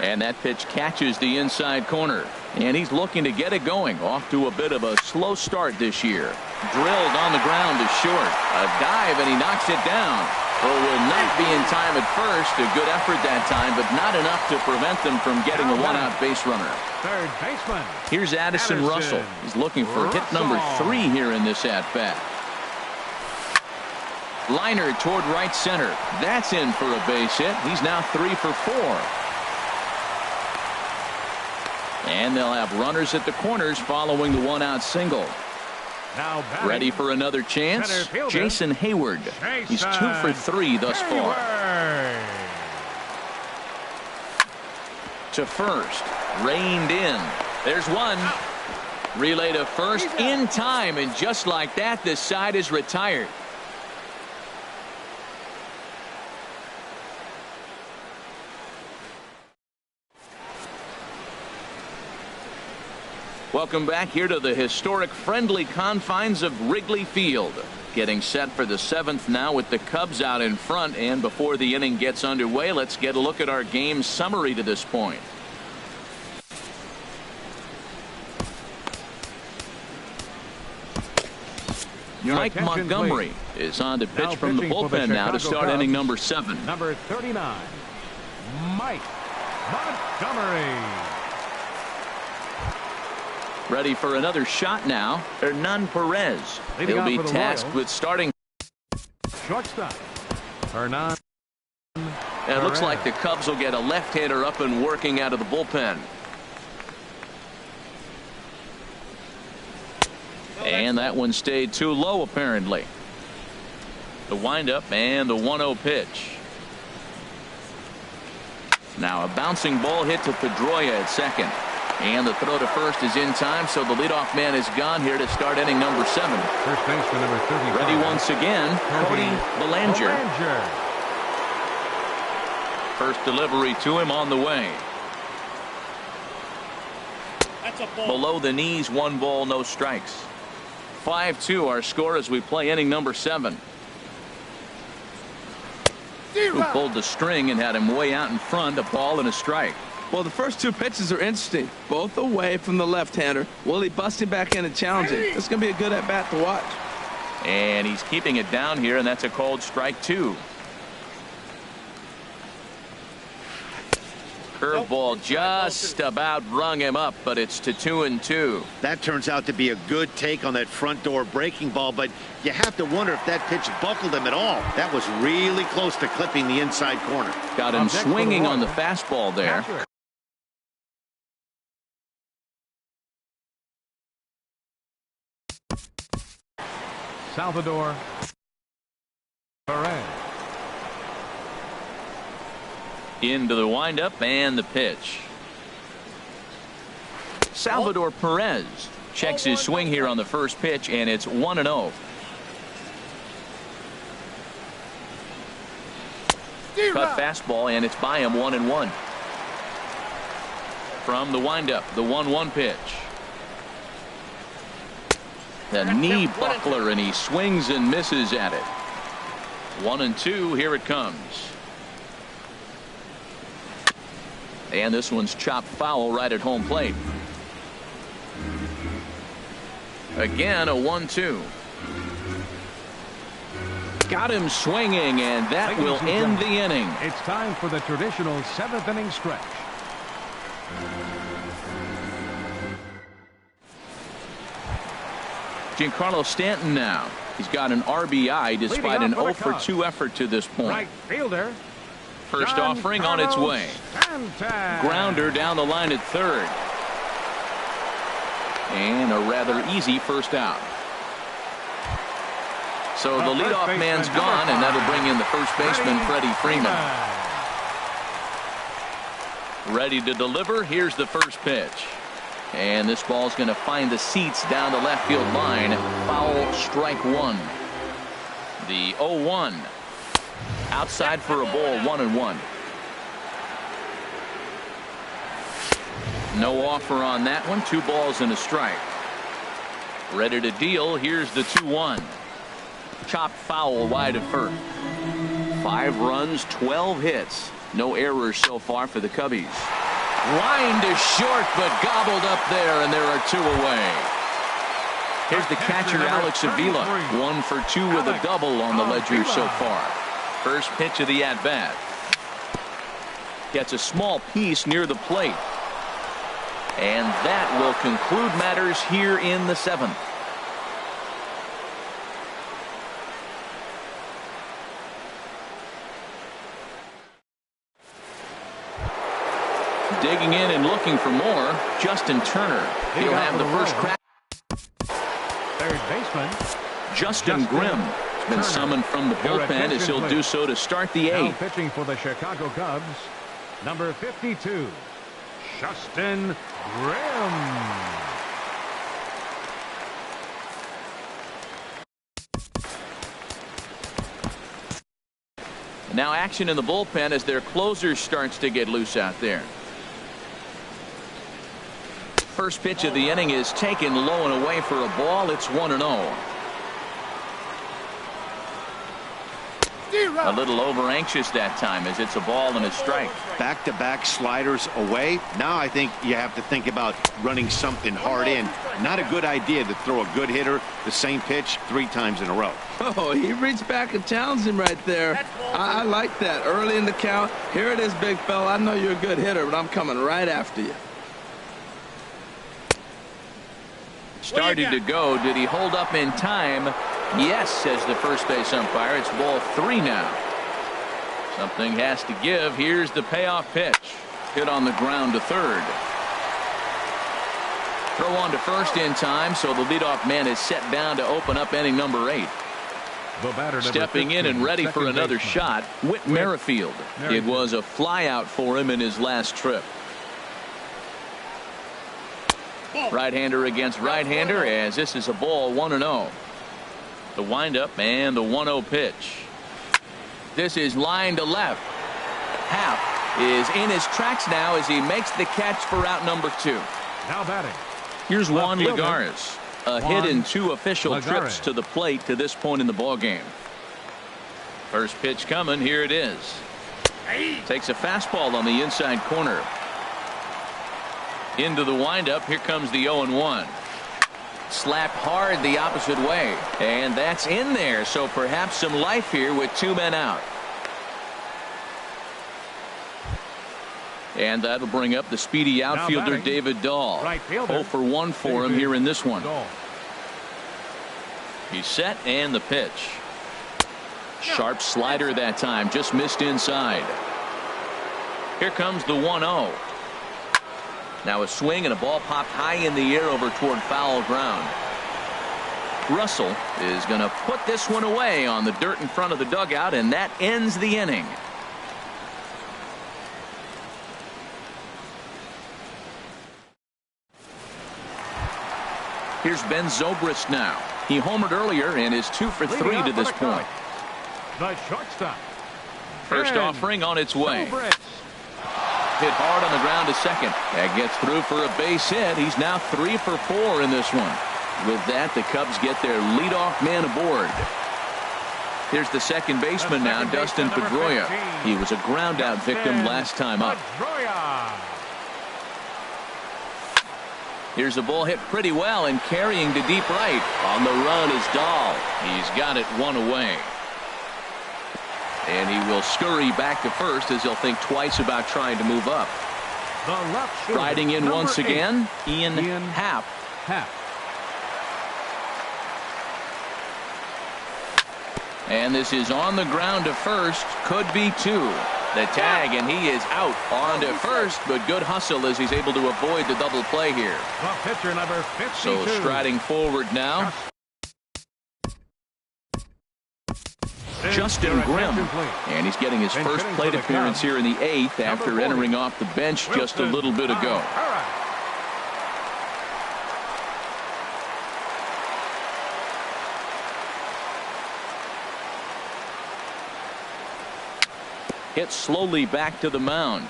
And that pitch catches the inside corner. And he's looking to get it going. Off to a bit of a slow start this year. Drilled on the ground to short. A dive, and he knocks it down. Well, will not be in time at first. A good effort that time, but not enough to prevent them from getting a one-out base runner. Third baseman. Here's Addison Russell. He's looking for hit number 3 here in this at-bat. Liner toward right center. That's in for a base hit. He's now 3 for 4. And they'll have runners at the corners following the one-out single. Now ready for another chance. Jason Hayward. He's 2 for 3 thus far. To first. Reined in. There's one. Relay to first in time, and just like that, this side is retired. Welcome back here to the historic friendly confines of Wrigley Field. Getting set for the 7th now with the Cubs out in front, and before the inning gets underway, let's get a look at our game summary to this point. Mike Montgomery is on to pitch from the bullpen now to start inning number 7. Number 39, Mike Montgomery. Ready for another shot now. Hernan Perez. He'll be tasked with starting. Shortstop, Hernan. It looks like the Cubs will get a left-hander up and working out of the bullpen. And that one stayed too low, apparently. The windup and the 1-0 pitch. Now a bouncing ball hit to Pedroia at second. And the throw to first is in time, so the leadoff man is gone here to start inning number 7. First baseman number 35. Ready once again, Cody Bellinger. First delivery to him on the way. That's a ball. Below the knees, 1 ball, no strikes. 5-2 our score as we play inning number 7. Who pulled the string and had him way out in front, a ball and a strike. Well, the first 2 pitches are interesting. Both away from the left-hander. Willie busting back in and challenging. This is going to be a good at-bat to watch. And he's keeping it down here, and that's a called strike 2. Curveball just about rung him up, but it's to 2-2. That turns out to be a good take on that front door breaking ball, but you have to wonder if that pitch buckled him at all. That was really close to clipping the inside corner. Got him swinging on the fastball there. Salvador Perez. Into the windup and the pitch. Salvador Perez checks his swing here on the first pitch, and it's 1-0. Cut fastball, and it's by him 1-1. From the windup, the 1-1 pitch. The knee buckler, and he swings and misses at it. 1-2, here it comes. And this one's chopped foul right at home plate. Again, a 1-2. Got him swinging, and that will end the inning. It's time for the traditional 7th inning stretch. Giancarlo Stanton now. He's got an RBI despite an 0-for-2 effort to this point. Right fielder. First offering on its way. Grounder down the line at third. And a rather easy first out. So the leadoff man's gone, and that'll bring in the first baseman, Freddie Freeman. Ready to deliver. Here's the first pitch. And this ball's going to find the seats down the left field line. Foul, strike 1. The 0-1. Outside for a ball, 1-1. No offer on that one. 2 balls and a strike. Ready to deal. Here's the 2-1. Chopped foul wide of first. 5 runs, 12 hits. No errors so far for the Cubbies. Line to short, but gobbled up there, and there are 2 away. Here's the catcher, Alex Avila. 1 for 2 with a double on the ledger so far. First pitch of the at-bat. Gets a small piece near the plate. And that will conclude matters here in the 7th. Digging in and looking for more, Justin Turner. He'll have the first crack. Third baseman, Justin Grimm has been summoned from the bullpen as he'll do so to start the 8th. Now pitching for the Chicago Cubs, number 52, Justin Grimm. Now action in the bullpen as their closer starts to get loose out there. First pitch of the inning is taken low and away for a ball. It's 1-0. A little over anxious that time as it's a ball and a strike. Back-to-back sliders away. Now I think you have to think about running something hard in. Not a good idea to throw a good hitter the same pitch 3 times in a row. Oh, he reached back and challenged him right there. I like that. Early in the count. Here it is, big fella. I know you're a good hitter, but I'm coming right after you. Started to go. Did he hold up in time? Yes, says the first base umpire. It's ball 3 now. Something has to give. Here's the payoff pitch. Hit on the ground to third. Throw on to first in time, so the leadoff man is set down to open up inning number 8. Stepping in and ready for another shot, Whit Merrifield. It was a flyout for him in his last trip. Right-hander against right-hander as this is a ball 1-0. The windup and the 1-0 pitch. This is line to left. Happ is in his tracks now as he makes the catch for out number 2. Now batting. Here's Juan Lagares. A hit in 2 official trips to the plate to this point in the ball game. First pitch coming. Here it is. Takes a fastball on the inside corner. Into the windup. Here comes the 0-1. Slapped hard the opposite way. And that's in there. So perhaps some life here with 2 men out. And that'll bring up the speedy outfielder David Dahl. 0 for 1 for him here in this one. He's set and the pitch. Sharp slider that time. Just missed inside. Here comes the 1-0. Now a swing and a ball popped high in the air over toward foul ground. Russell is going to put this one away on the dirt in front of the dugout, and that ends the inning. Here's Ben Zobrist now. He homered earlier and is 2 for 3 to this point. The shortstop. First offering on its way. Hit hard on the ground to second. That gets through for a base hit. He's now 3 for 4 in this one. With that, the Cubs get their leadoff man aboard. Here's the second baseman now, Dustin Pedroia. He was a ground out victim last time up. Here's the ball hit pretty well and carrying to deep right. On the run is Dahl. He's got it 1 away. And he will scurry back to first as he'll think twice about trying to move up. Riding in once again, Ian Happ. And this is on the ground to first. Could be 2. The tag, and he is out on to first, but good hustle as he's able to avoid the double play here. Pitcher number 52. So striding forward now, Justin Grimm, and he's getting his first plate appearance here in the 8th after entering off the bench just a little bit ago. Hit slowly back to the mound.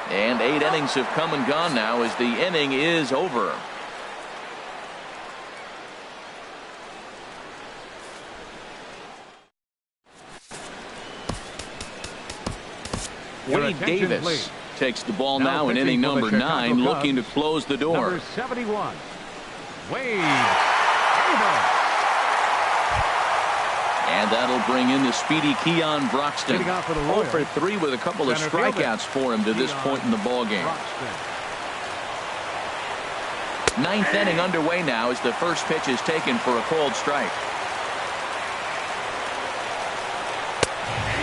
And 8 innings have come and gone now as the inning is over. Wade Davis takes the ball now in inning number 9, looking to close the door. Number 71, Wade Davis. And that'll bring in the speedy Keon Broxton. Hitting out for the 0 Royals, for 3 with a couple of center fielder, strikeouts for him to this point in the ballgame. Broxton. Ninth inning underway now as the first pitch is taken for a called strike.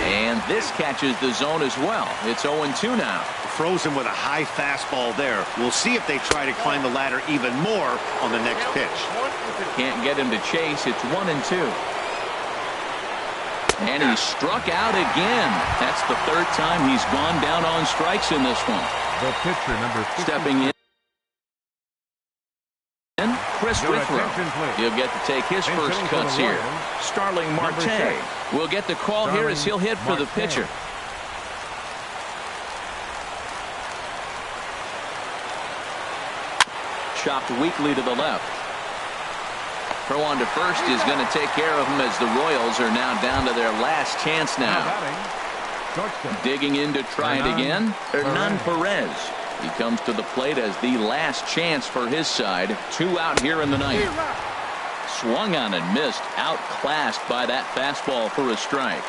And this catches the zone as well. It's 0-2 now. Frozen with a high fastball there. We'll see if they try to climb the ladder even more on the next pitch. Can't get him to chase. It's 1-2. And he struck out again. That's the third time he's gone down on strikes in this one. The pitcher, number 50. Stepping in, Chris Your Withrow. attention, please. He'll get to take his first Hitting for the cuts here. Royals, Starling number Marte 6. will get the call here as he'll hit for the Marte. pitcher. Chopped weakly to the left. Throw on to first is going to take care of him as the Royals are now down to their last chance now. Shortstop. Digging in to try it again. Hernan Perez. He comes to the plate as the last chance for his side. 2 out here in the ninth. Swung on and missed. Outclassed by that fastball for a strike.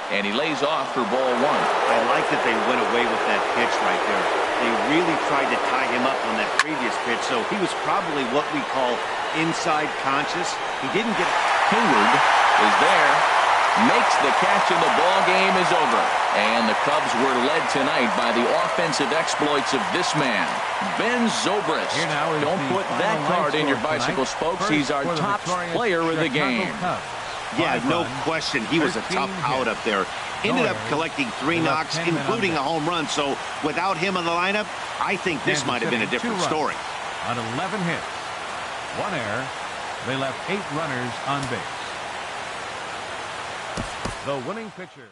And he lays off for ball 1. I like that they went away with that pitch right there. They really tried to tie him up on that previous pitch, so he was probably what we call inside conscious. He didn't get... Hayward is there. Makes the catch and the ball game is over. And the Cubs were led tonight by the offensive exploits of this man, Ben Zobrist. Here now is Don't the put that final card in your line score bicycle tonight. spokes. He's our First for the top victorious player of the Chicago game. Cubs. Yeah, 5 no runs, question. He was a 13 tough out hits. up there. Ended up Doyle collecting 3 gave up knocks, 10 men including a on home run. So without him in the lineup, I think this Kansas might have been a City, 2 different runs story. On 11 hits, 1 error, they left 8 runners on base. The winning pitcher.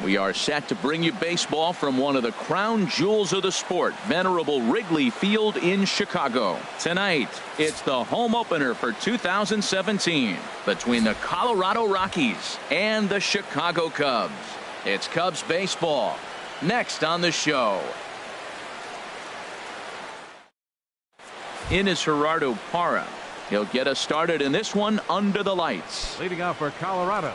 We are set to bring you baseball from one of the crown jewels of the sport, venerable Wrigley Field in Chicago. Tonight, it's the home opener for 2017 between the Colorado Rockies and the Chicago Cubs. It's Cubs baseball next on the show. In is Gerardo Parra. He'll get us started in this one under the lights. Leading off for Colorado.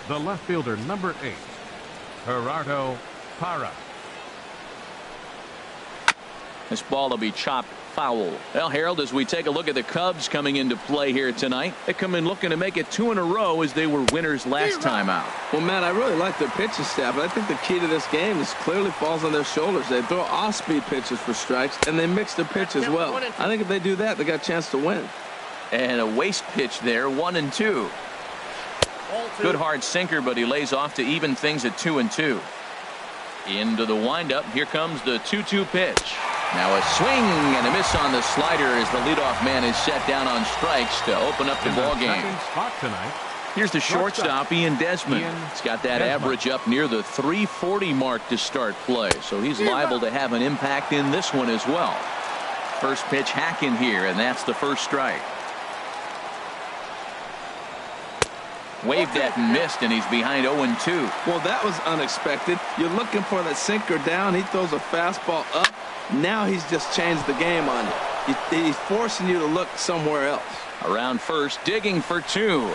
The left fielder, number 8, Gerardo Parra. This ball will be chopped foul. Well, Harold, as we take a look at the Cubs coming into play here tonight, they come in looking to make it 2 in a row as they were winners last time out. Well, Matt, I really like their pitching staff, but I think the key to this game is clearly falls on their shoulders. They throw off-speed pitches for strikes, and they mix their pitch as well. I think if they do that, they got a chance to win. And a waste pitch there, 1-2. Good hard sinker, but he lays off to even things at 2-2. Into the windup. Here comes the 2-2 pitch. Now a swing and a miss on the slider as the leadoff man is set down on strikes to open up the ball game. Here's the shortstop, Ian Desmond. He's got that average up near the 340 mark to start play, so he's liable to have an impact in this one as well. First pitch hack in here, and that's the first strike. Waved at and missed, and he's behind 0-2. Well, that was unexpected. You're looking for that sinker down. He throws a fastball up. Now he's just changed the game on you. He's forcing you to look somewhere else. Around first, digging for 2.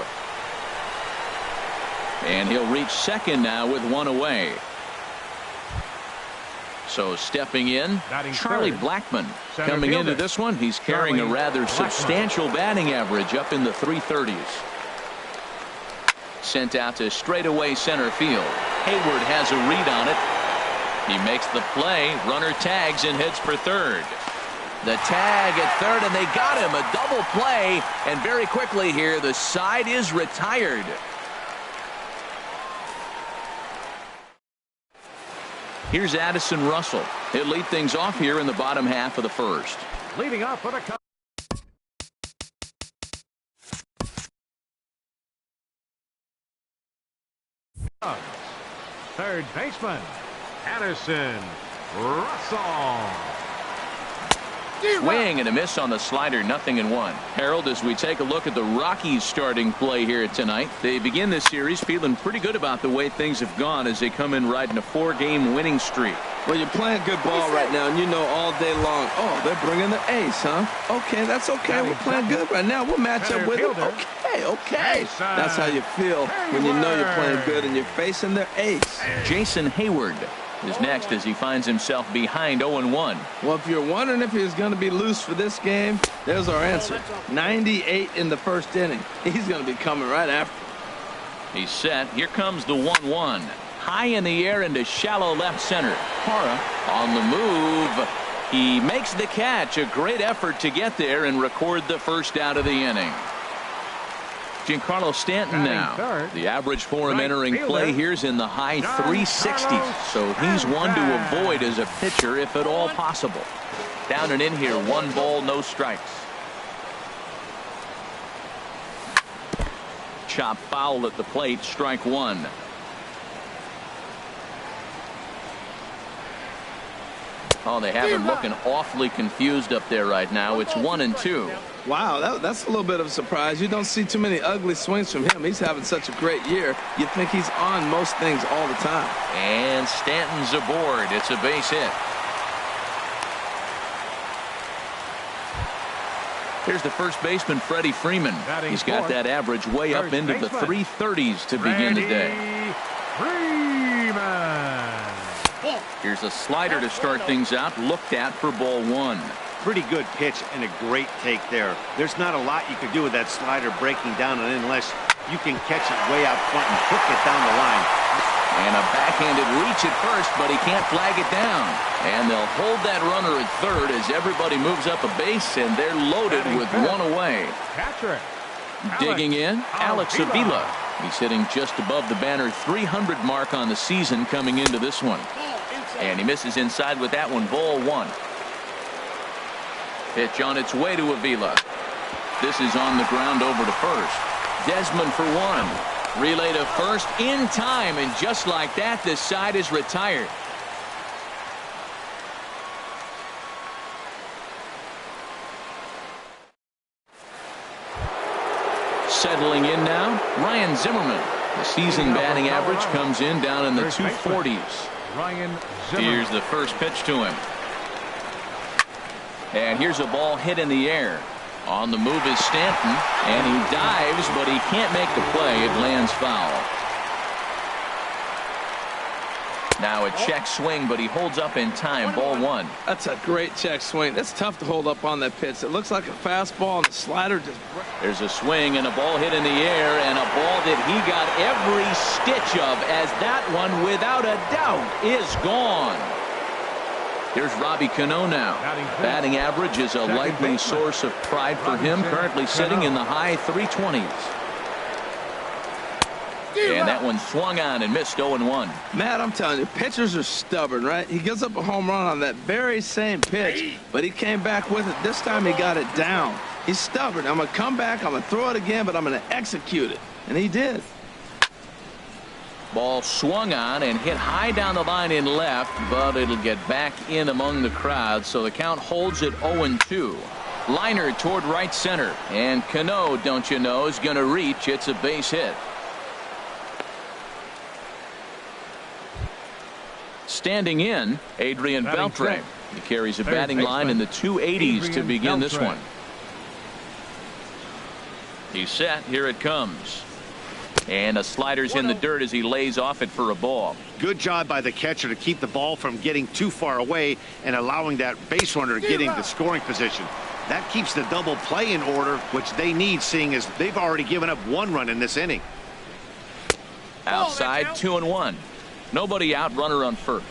And he'll reach second now with 1 away. So stepping in, Charlie Blackmon. Coming into this one, he's carrying a rather substantial batting average up in the 330s. Sent out to straightaway center field. Hayward has a read on it. He makes the play. Runner tags and heads for third. The tag at third, and they got him. A double play, and very quickly here, the side is retired. Here's Addison Russell. He'll lead things off here in the bottom half of the first. Leading off for the Cubs. Third baseman, Addison Russell. Swing and a miss on the slider, 0-1. Harold, as we take a look at the Rockies starting play here tonight, they begin this series feeling pretty good about the way things have gone as they come in riding a 4-game winning streak. Well, you're playing good ball right now, and you know all day long, oh, they're bringing the ace, huh? Okay, that's okay. We're playing good right now. We'll match up with them. Okay. That's how you feel when you know you're playing good and you're facing their ace. Jason Hayward is next as he finds himself behind 0-1. Well, if you're wondering if he's going to be loose for this game, there's our answer. 98 in the first inning. He's going to be coming right after. He's set. Here comes the 1-1. High in the air into shallow left center. Parra on the move. He makes the catch. A great effort to get there and record the first out of the inning. Giancarlo Stanton now. The average for him entering play here is in the high 360s. So he's one to avoid as a pitcher if at all possible. Down and in here, 1 ball, no strikes. Chop foul at the plate, strike 1. Oh, they have him looking awfully confused up there right now. It's 1-2. Wow, that's a little bit of a surprise. You don't see too many ugly swings from him. He's having such a great year. You think he's on most things all the time. And Stanton's aboard. It's a base hit. Here's the first baseman, Freddie Freeman. He's got that average way up into the 330s to begin the day. Here's a slider to start things out. Looked at for ball 1. Pretty good pitch and a great take there. There's not a lot you could do with that slider breaking down and in unless you can catch it way out front and hook it down the line. And a backhanded reach at first, but he can't flag it down. And they'll hold that runner at third as everybody moves up a base, and they're loaded with 1 away. Digging in, Alex Avila. He's hitting just above the banner 300 mark on the season coming into this one. And he misses inside with that one. Ball one. Pitch on its way to Avila. This is on the ground over to first. Desmond for one. Relay to first in time, and just like that, this side is retired. Settling in now, Ryan Zimmerman. The season batting average comes in down in the 240s. Here's the first pitch to him. And here's a ball hit in the air. On the move is Stanton, and he dives, but he can't make the play. It lands foul. Now a check swing, but he holds up in time. Ball one. That's a great check swing. That's tough to hold up on that pitch. It looks like a fastball, and the slider just... There's a swing and a ball hit in the air, and a ball that he got every stitch of, as that one, without a doubt, is gone. Here's Robbie Cano now. Batting average is a likely source of pride for him, currently sitting in the high 320s. And that one swung on and missed 0-1. Matt, I'm telling you, pitchers are stubborn, right? He gives up a home run on that very same pitch, but he came back with it. This time he got it down. He's stubborn. I'm going to come back, I'm going to throw it again, but I'm going to execute it. And he did. Ball swung on and hit high down the line in left, but it'll get back in among the crowd, so the count holds at 0-2. Liner toward right center, and Cano, don't you know, is going to reach. It's a base hit. Standing in, Adrian Beltre. He carries a batting line in the 280s to begin this one. He's set. Here it comes. And a slider's in the dirt as he lays off it for a ball. Good job by the catcher to keep the ball from getting too far away and allowing that base runner to get into scoring position. That keeps the double play in order, which they need, seeing as they've already given up one run in this inning. Outside, 2-1. Nobody out, runner on first.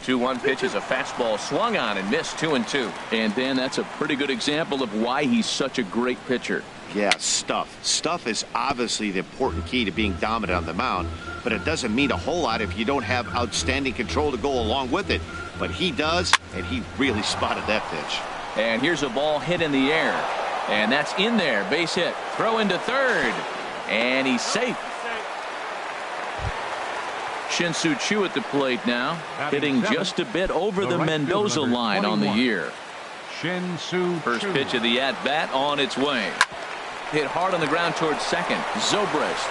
2-1 pitch is a fastball swung on and missed. 2-2. And Dan, that's a pretty good example of why he's such a great pitcher. Yeah, stuff. Stuff is obviously the important key to being dominant on the mound, but it doesn't mean a whole lot if you don't have outstanding control to go along with it. But he does, and he really spotted that pitch. And here's a ball hit in the air. And that's in there. Base hit. Throw into third. And he's safe. Shin-Soo Choo at the plate now, hitting just a bit over the Mendoza line on the year. First pitch of the at-bat on its way. Hit hard on the ground towards second. Zobrist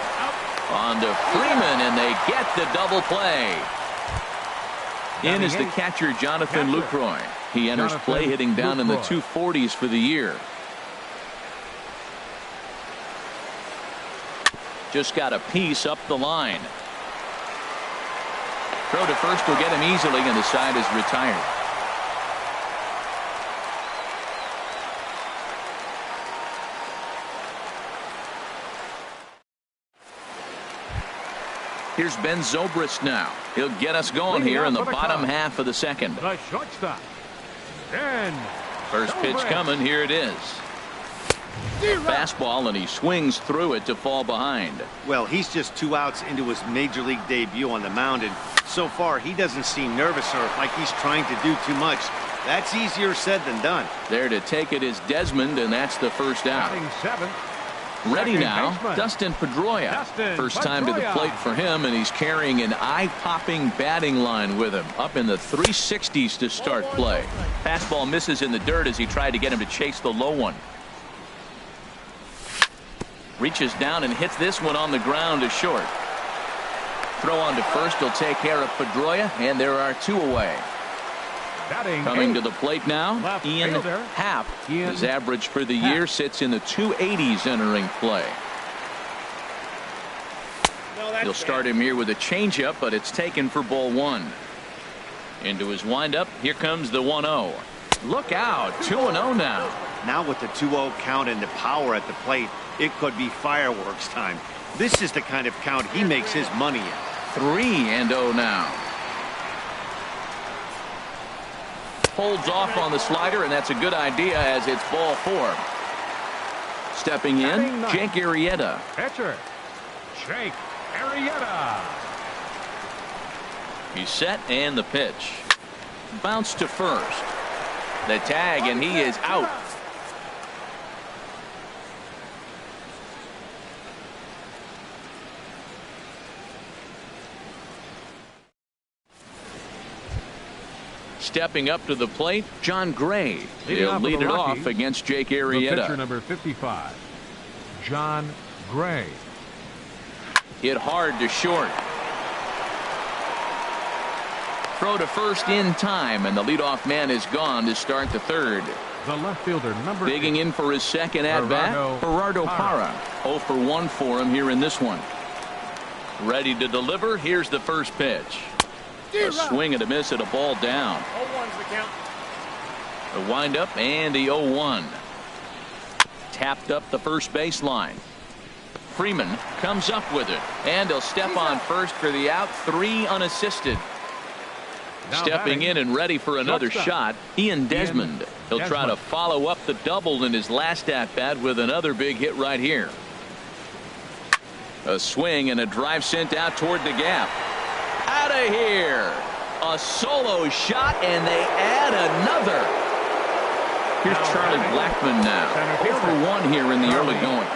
on to Freeman, and they get the double play. In is the catcher, Jonathan Lucroy. He enters play hitting down in the 240s for the year. Just got a piece up the line. Throw to first will get him easily, and the side is retired. Here's Ben Zobrist now. He'll get us going here in the bottom half of the second. The shortstop, Ben First pitch coming. Here it is. Fastball, and he swings through it to fall behind. Well, he's just 2 outs into his major league debut on the mound, and so far he doesn't seem nervous or like he's trying to do too much. That's easier said than done. There to take it is Desmond, and that's the first out. Ready now, Dustin Pedroia. First time to the plate for him, and he's carrying an eye-popping batting line with him. Up in the 360s to start play. Fastball misses in the dirt as he tried to get him to chase the low one. Reaches down and hits this one on the ground to short. Throw on to first will take care of Pedroia, and there are 2 away. Coming to the plate now, Ian Happ. His average for the year sits in the 280s entering play. He'll start him here with a changeup, but it's taken for ball 1. Into his windup, here comes the 1-0. Look out, 2-0 now. Now with the 2-0 count and the power at the plate, it could be fireworks time. This is the kind of count he makes his money in. 3-0 now. Holds off on the slider, and that's a good idea as it's ball 4. Stepping in, Jake Arrieta. Pitcher, Jake Arrieta. He's set, and the pitch. Bounce to first. The tag, and he is out. Stepping up to the plate, John Gray. He'll lead it off against Jake Arrieta. The pitcher, number 55, John Gray. Hit hard to short. Throw to first in time, and the leadoff man is gone to start the third. The left fielder, number 8. Digging in for his second at-bat, Gerardo Parra. 0 for 1 for him here in this one. Ready to deliver. Here's the first pitch. A swing and a miss at a ball down. 0-1's the count. A windup and the 0-1. Tapped up the first baseline. Freeman comes up with it, and he'll step on first for the out. 3 unassisted. Now stepping in and ready for another shot, Ian Desmond. He'll try to follow up the double in his last at-bat with another big hit right here. A swing and a drive sent out toward the gap. Out of here. A solo shot, and they add another. Here's Charlie Blackmon now. 0 for 1 here in the early going.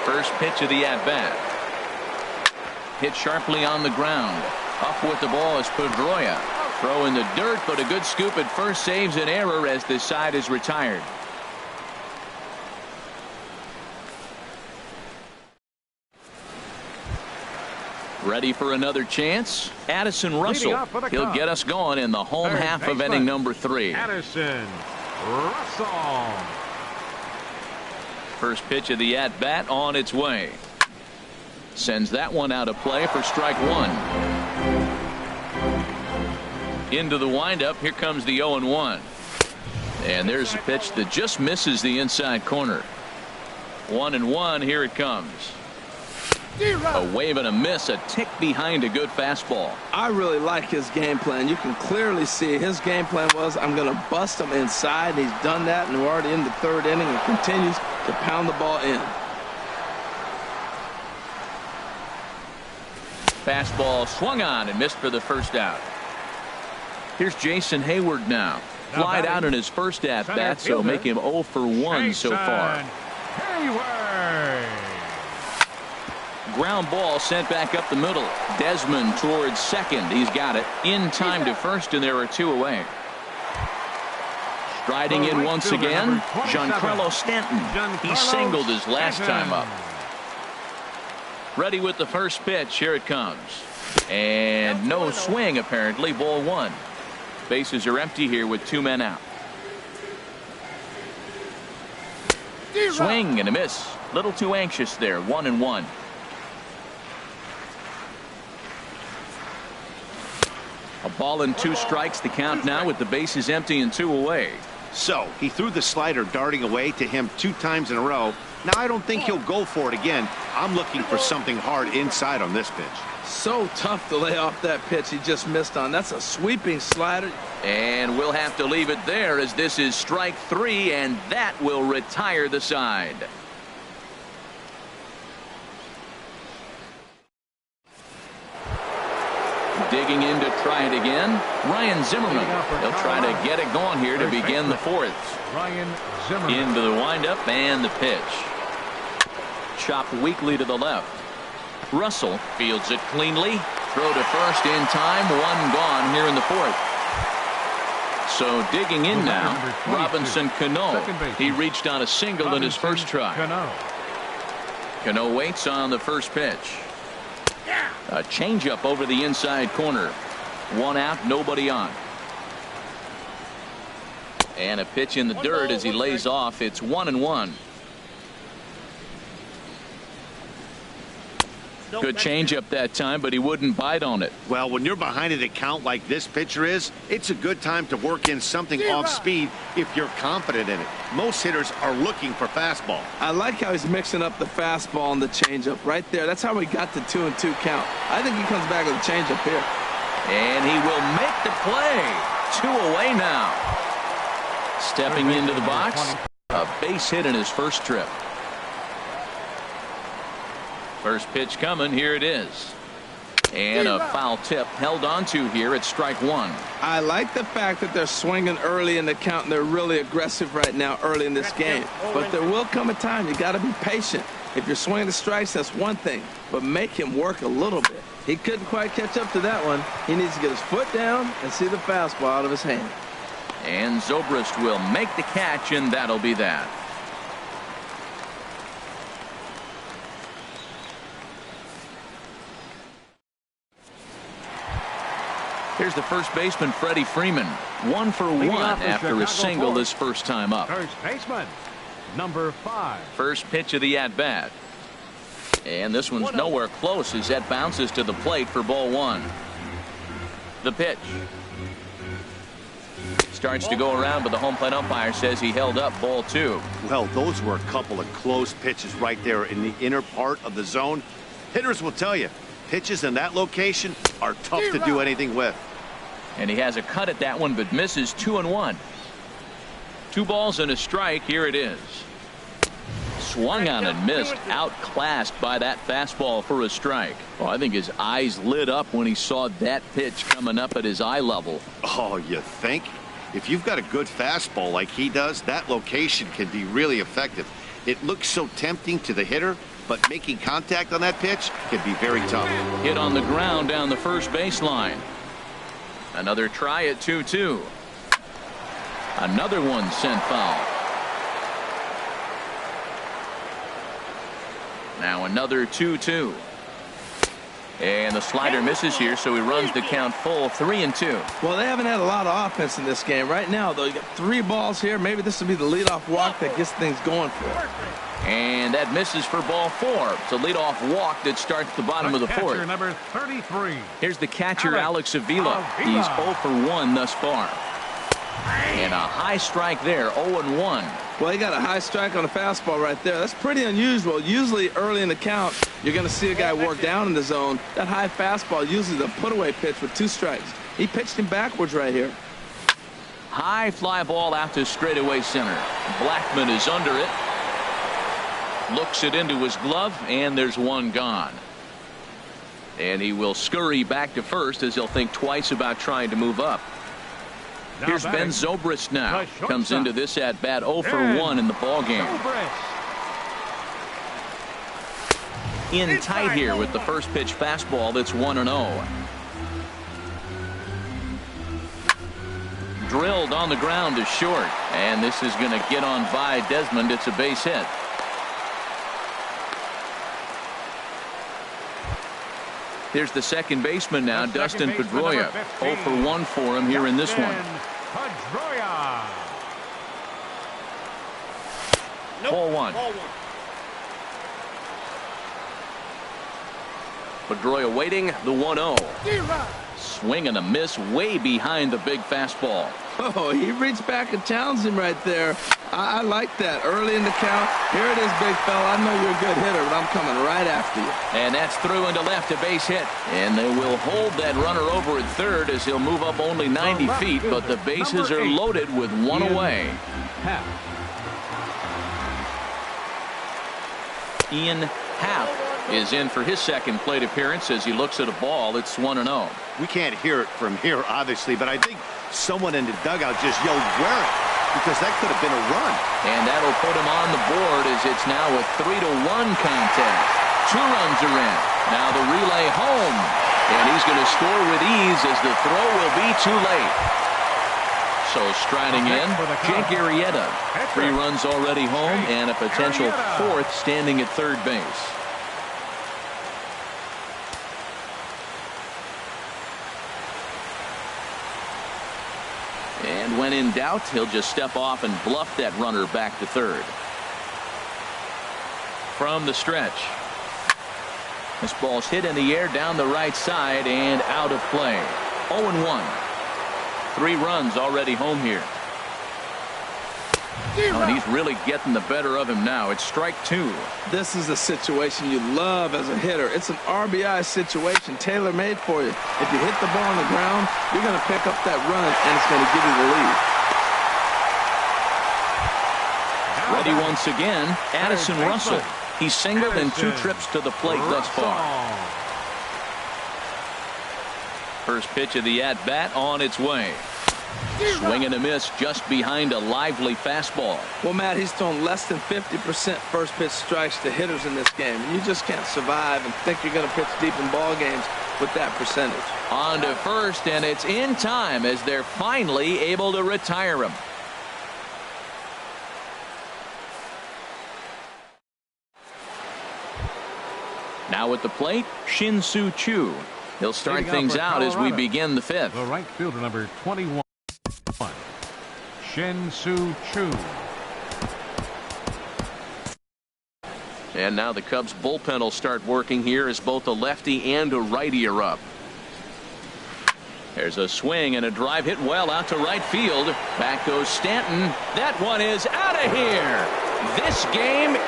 First pitch of the at-bat. Hit sharply on the ground. Up with the ball is Pedroia. Throw in the dirt, but a good scoop at first saves an error as this side is retired. Ready for another chance? Addison Russell. He'll get us going in the home half of inning number 3. Addison Russell. First pitch of the at-bat on its way. Sends that one out of play for strike 1. Into the windup. Here comes the 0-1. And there's a pitch that just misses the inside corner. 1-1. Here it comes. A wave and a miss, a tick behind a good fastball. I really like his game plan. You can clearly see his game plan was, I'm going to bust him inside. He's done that, and we're already in the 3rd inning and continues to pound the ball in. Fastball swung on and missed for the first out. Here's Jason Hayward now. Flied out in his first at-bat, so make him 0 for 1 so far. Hayward. Ground ball sent back up the middle. Desmond towards second. He's got it. In time to first, and there are 2 away. Striding in once again, Giancarlo Stanton. He singled his last time up. Ready with the first pitch. Here it comes. And no swing, apparently. Ball 1. Bases are empty here with 2 men out. Swing and a miss. Little too anxious there. 1-1. A ball and 2 strikes. The count now with the bases empty and 2 away. So he threw the slider darting away to him 2 times in a row. Now I don't think he'll go for it again. I'm looking for something hard inside on this pitch. So tough to lay off that pitch he just missed on. That's a sweeping slider. And we'll have to leave it there as this is strike 3, and that will retire the side. Digging in to try it again, Ryan Zimmerman. He'll try to get it going here to begin the 4th. Ryan Zimmerman. Into the windup and the pitch. Chopped weakly to the left. Russell fields it cleanly. Throw to first in time. 1 gone here in the 4th. So digging in now, Robinson Cano. He reached on a single in his first try. Cano waits on the first pitch. A changeup over the inside corner. 1 out, nobody on. And a pitch in the dirt as he lays off. It's 1-1. Good changeup that time, but he wouldn't bite on it. Well, when you're behind an account like this pitcher is, it's a good time to work in something off speed if you're confident in it. Most hitters are looking for fastball. I like how he's mixing up the fastball and the changeup right there. That's how we got the 2-2 count. I think he comes back with a changeup here. And he will make the play. 2 away now. Stepping into the box, a base hit in his first trip. First pitch coming. Here it is. And a foul tip held onto here at strike one. I like the fact that they're swinging early in the count, and they're really aggressive right now early in this game. But there will come a time you got to be patient. If you're swinging the strikes, that's one thing, but make him work a little bit. He couldn't quite catch up to that one. He needs to get his foot down and see the fastball out of his hand. And Zobrist will make the catch, and that'll be that. Here's the first baseman, Freddie Freeman. 1 for 1 after a single his first time up. First baseman, number 5. First pitch of the at-bat. And this one's nowhere close as that bounces to the plate for ball 1. The pitch. Starts to go around, but the home plate umpire says he held up ball 2. Well, those were a couple of close pitches right there in the inner part of the zone. Hitters will tell you, pitches in that location are tough to do anything with. And he has a cut at that one, but misses 2-1. 2 balls and a strike. Here it is. Swung on and missed, outclassed by that fastball for a strike. Oh, I think his eyes lit up when he saw that pitch coming up at his eye level. Oh, you think? If you've got a good fastball like he does, that location can be really effective. It looks so tempting to the hitter, but making contact on that pitch can be very tough. Hit on the ground down the first baseline. Another try at 2-2. Another one sent foul. Now another 2-2. And the slider misses here, so he runs the count full, 3-2. Well, they haven't had a lot of offense in this game. Right now, though, you got 3 balls here. Maybe this will be the leadoff walk that gets things going for him. And that misses for ball 4. It's a leadoff walk that starts the bottom of the 4th. Number 33. Here's the catcher, Alex Avila. He's 0 for 1 thus far. And a high strike there, 0-1. Well, he got a high strike on a fastball right there. That's pretty unusual. Usually early in the count, you're going to see a guy work down in the zone. That high fastball usually the put-away pitch with 2 strikes. He pitched him backwards right here. High fly ball out to straightaway center. Blackman is under it. Looks it into his glove, and there's one gone. And he will scurry back to first as he'll think twice about trying to move up. Here's Ben Zobrist now. Comes into this at-bat 0 for 1 in the ballgame. In tight here with the first pitch fastball that's 1-0. Drilled on the ground to short. And this is going to get on by Desmond. It's a base hit. Here's the second baseman now, Dustin Pedroia. 0 for 1 for him here in this one. Pedroia. Ball 1. Pedroia waiting, the 1-0. Swing and a miss way behind the big fastball. Oh, he reached back and challenged him right there. I like that. Early in the count. Here it is, big fella. I know you're a good hitter, but I'm coming right after you. And that's through into left, a base hit. And they will hold that runner over at third as he'll move up only 90 feet, but the bases are loaded with 1 away. Ian Happ is in for his second plate appearance as he looks at a ball. It's 1-0. We can't hear it from here, obviously, but I think someone in the dugout just yelled, "Wear it," because that could have been a run. And that'll put him on the board as it's now a 3-1 contest. 2 runs are in. Now the relay home. And he's going to score with ease as the throw will be too late. So striding in, Jake Arrieta. 3 runs already home and a potential 4th standing at third base. And when in doubt, he'll just step off and bluff that runner back to third. From the stretch. This ball's hit in the air down the right side and out of play. 0-1. 3 runs already home here. Oh, and he's really getting the better of him now. It's strike 2. This is a situation you love as a hitter. It's an RBI situation tailor-made for you. If you hit the ball on the ground, you're going to pick up that run, and it's going to give you the lead. Ready once again, Addison Russell. He's singled in 2 trips to the plate thus far. First pitch of the at-bat on its way. Swing and a miss just behind a lively fastball. Well, Matt, he's thrown less than 50% first pitch strikes to hitters in this game. You just can't survive and think you're going to pitch deep in ball games with that percentage. On to first, and it's in time as they're finally able to retire him. Now at the plate, Shin-Soo Choo. He'll start things out as we begin the 5th. The right fielder, number 21, Shin-Soo Choo. And now the Cubs bullpen will start working here as both a lefty and a righty are up. There's a swing and a drive hit well out to right field. Back goes Stanton. That one is out of here. This game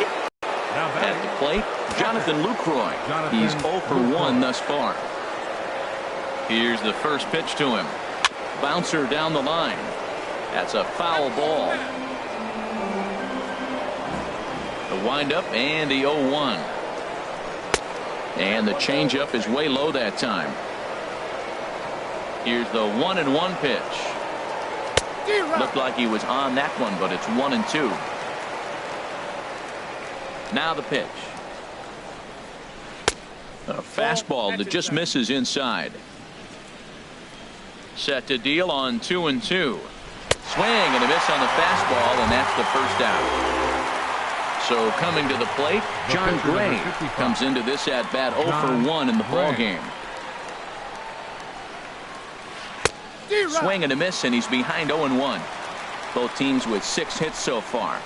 at the plate, Jonathan Lucroy. He's 0 for 1 thus far. Here's the first pitch to him. Bouncer down the line. That's a foul ball. The windup and the 0-1. And the changeup is way low that time. Here's the 1-1 pitch. Looked like he was on that one, but it's 1-2. Now the pitch. A fastball that just misses inside. Set to deal on 2-2. Swing and a miss on the fastball, and that's the first out. So coming to the plate, John Gray comes into this at bat 0 for 1 in the ball game. Swing and a miss, and he's behind 0-1. Both teams with 6 hits so far.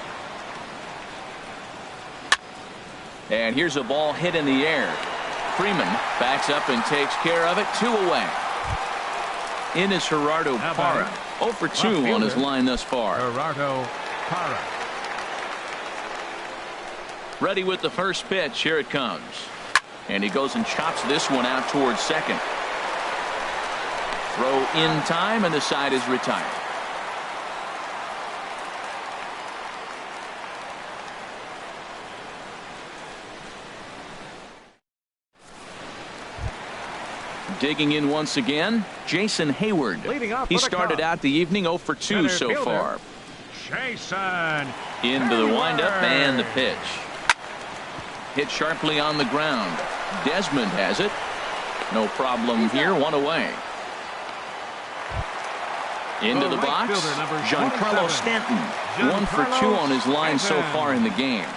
And here's a ball hit in the air. Freeman backs up and takes care of it. 2 away. In is Gerardo Parra. 0 for 2 on his line thus far. Gerardo Parra. Ready with the first pitch. Here it comes. And he goes and chops this one out towards second. Throw in time, and the side is retired. Digging in once again, Jason Hayward. He started out the evening 0 for 2 so far. Jason Into the windup and the pitch. Hit sharply on the ground. Desmond has it. No problem here. 1 away. Into the box, Giancarlo Stanton. 1 for 2 on his line so far in the game.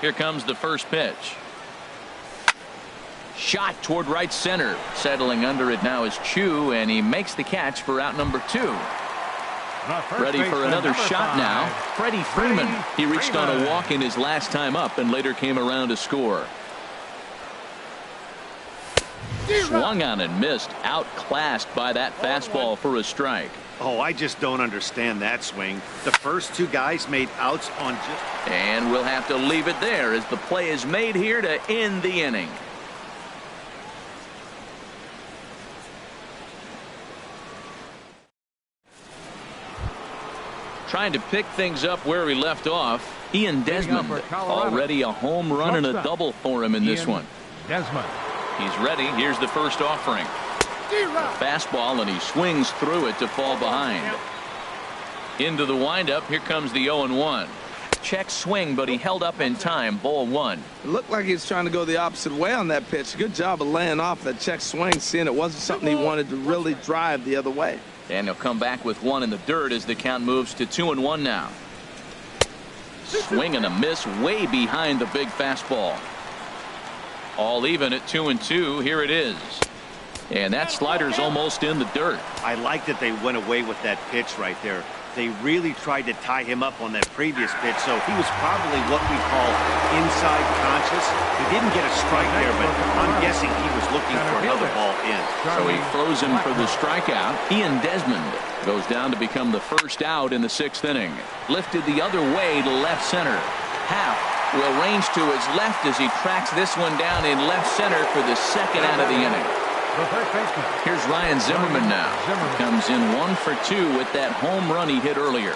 Here comes the first pitch. Shot toward right center. Settling under it now is Choo, and he makes the catch for out number 2. Ready for another shot now. Freddie Freeman. He reached on a walk in his last time up and later came around to score. Swung on and missed. Outclassed by that fastball for a strike. Oh, I just don't understand that swing. The first 2 guys made outs on just... And we'll have to leave it there as the play is made here to end the inning. Trying to pick things up where we left off. Ian Desmond. Already a home run and a double for him in this one. Desmond. He's ready. Here's the first offering. A fastball, and he swings through it to fall behind. Into the windup. Here comes the 0-1. Check swing, but he held up in time. Ball 1. It looked like he was trying to go the opposite way on that pitch. Good job of laying off that check swing, seeing it wasn't something he wanted to really drive the other way. And he'll come back with 1 in the dirt as the count moves to 2-1 now. Swing and a miss way behind the big fastball. All even at 2-2. Here it is. And that slider's almost in the dirt. I like that they went away with that pitch right there. They really tried to tie him up on that previous pitch, so he was probably what we call inside conscious. He didn't get a strike there, but I'm guessing he was looking for another ball in. So he throws him for the strikeout. Ian Desmond goes down to become the first out in the 6th inning. Lifted the other way to left center. Half will range to his left as he tracks this one down in left center for the 2nd out of the inning. Here's Ryan Zimmerman now. Comes in 1 for 2 with that home run he hit earlier.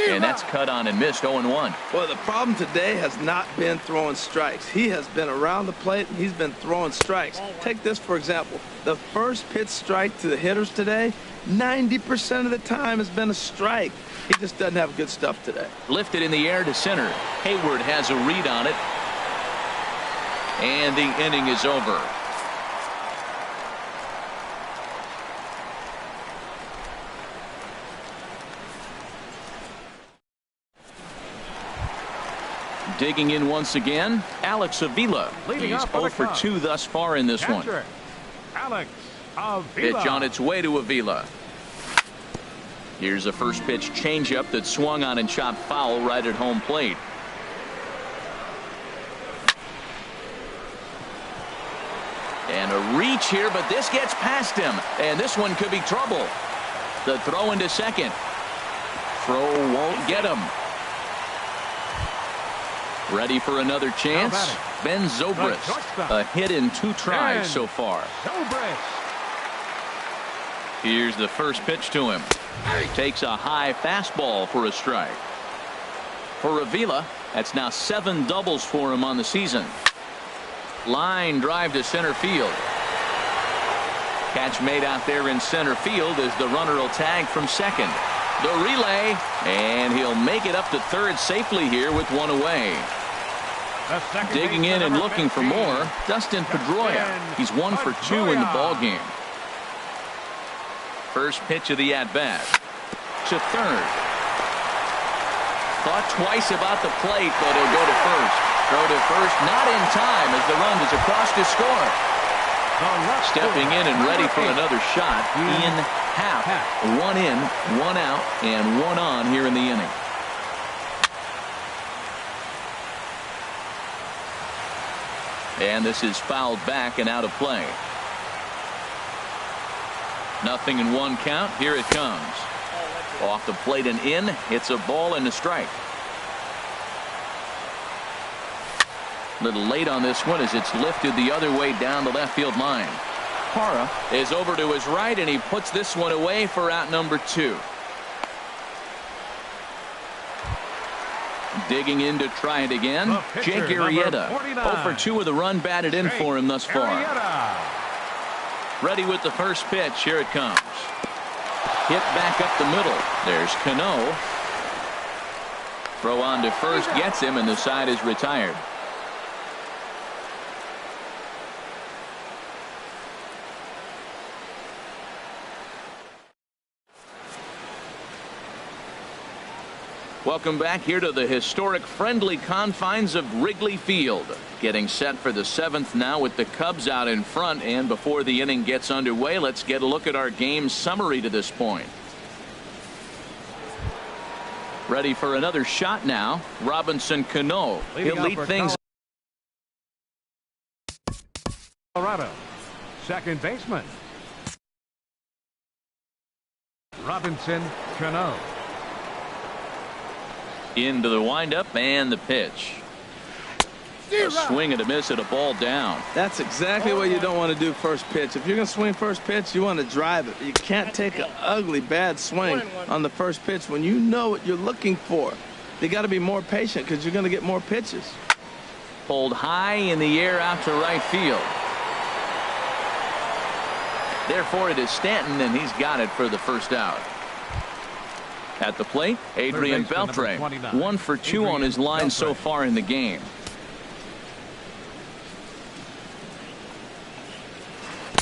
And that's cut on and missed. 0-1. Well, the problem today has not been throwing strikes. He has been around the plate, and he's been throwing strikes. Take this, for example. The first pitch strike to the hitters today, 90% of the time has been a strike. He just doesn't have good stuff today. Lifted in the air to center. Hayward has a read on it. And the inning is over. Digging in once again, Alex Avila. He's 0 for 2 thus far in this one. Alex Avila. Pitch on its way to Avila. Here's a first pitch changeup that swung on and chopped foul right at home plate. And a reach here, but this gets past him. And this one could be trouble. The throw into second. Throw won't get him. Ready for another chance. Ben Zobrist. A hit in 2 tries so far. Here's the first pitch to him. Takes a high fastball for a strike. For Avila, that's now 7 doubles for him on the season. Line drive to center field. Catch made out there in center field as the runner will tag from second. The relay, and he'll make it up to third safely here with 1 away. Digging in and looking for more, Dustin Pedroia. He's 1 for 2 in the ball game. First pitch of the at-bat. To third. Thought twice about the plate, but he'll go to first. Throw to first, not in time as the run is across to score. Stepping in and ready for another shot in half. 1 in, 1 out, and 1 on here in the inning. And this is fouled back and out of play. 0-1 count. Here it comes. Off the plate and in. It's a ball and a strike. A little late on this one as it's lifted the other way down the left field line. Parra is over to his right, and he puts this one away for out number 2. Digging in to try it again. Jake Arrieta. 0 for 2 with a run batted in for him thus far. Ready with the first pitch. Here it comes. Hit back up the middle. There's Cano. Throw on to first gets him, and the side is retired. Welcome back here to the historic friendly confines of Wrigley Field. Getting set for the 7th now with the Cubs out in front, and before the inning gets underway, let's get a look at our game summary to this point. Ready for another shot now. Robinson Cano. He'll lead things. Colorado, second baseman. Robinson Cano. Into the windup and the pitch. A swing and a miss at a ball down. That's exactly what you don't want to do first pitch. If you're going to swing first pitch, you want to drive it. You can't take an ugly, bad swing on the first pitch when you know what you're looking for. You got to be more patient because you're going to get more pitches. Pulled high in the air out to right field. Therefore, it is Stanton, and he's got it for the first out. At the plate, Adrian Beltre. 1 for 2 on his line so far in the game.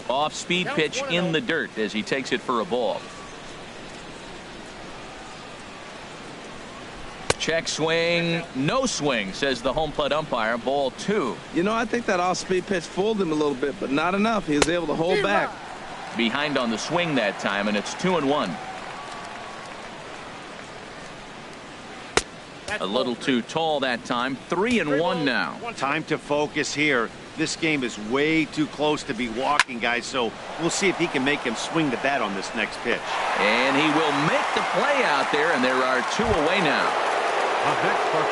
Off-speed pitch in the dirt as he takes it for a ball. Check swing, no swing, says the home plate umpire. Ball 2. You know, I think that off-speed pitch fooled him a little bit, but not enough. He was able to hold back. Behind on the swing that time, and it's 2-1. A little too tall that time. 3-1 now. Time to focus here. This game is way too close to be walking, guys, so we'll see if he can make him swing the bat on this next pitch. And he will make the play out there, and there are 2 away now.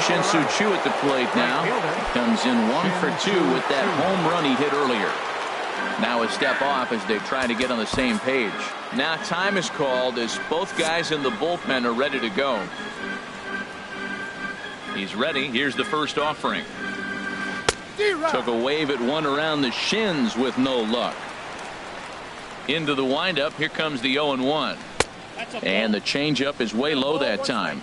Shin-Soo Choo at the plate now. He comes in 1 for 2 with that home run he hit earlier. Now a step off as they try to get on the same page. Now time is called as both guys in the bullpen are ready to go. He's ready. Here's the first offering. Took a wave at one around the shins with no luck. Into the windup. Here comes the 0-1. And the changeup is way low that time.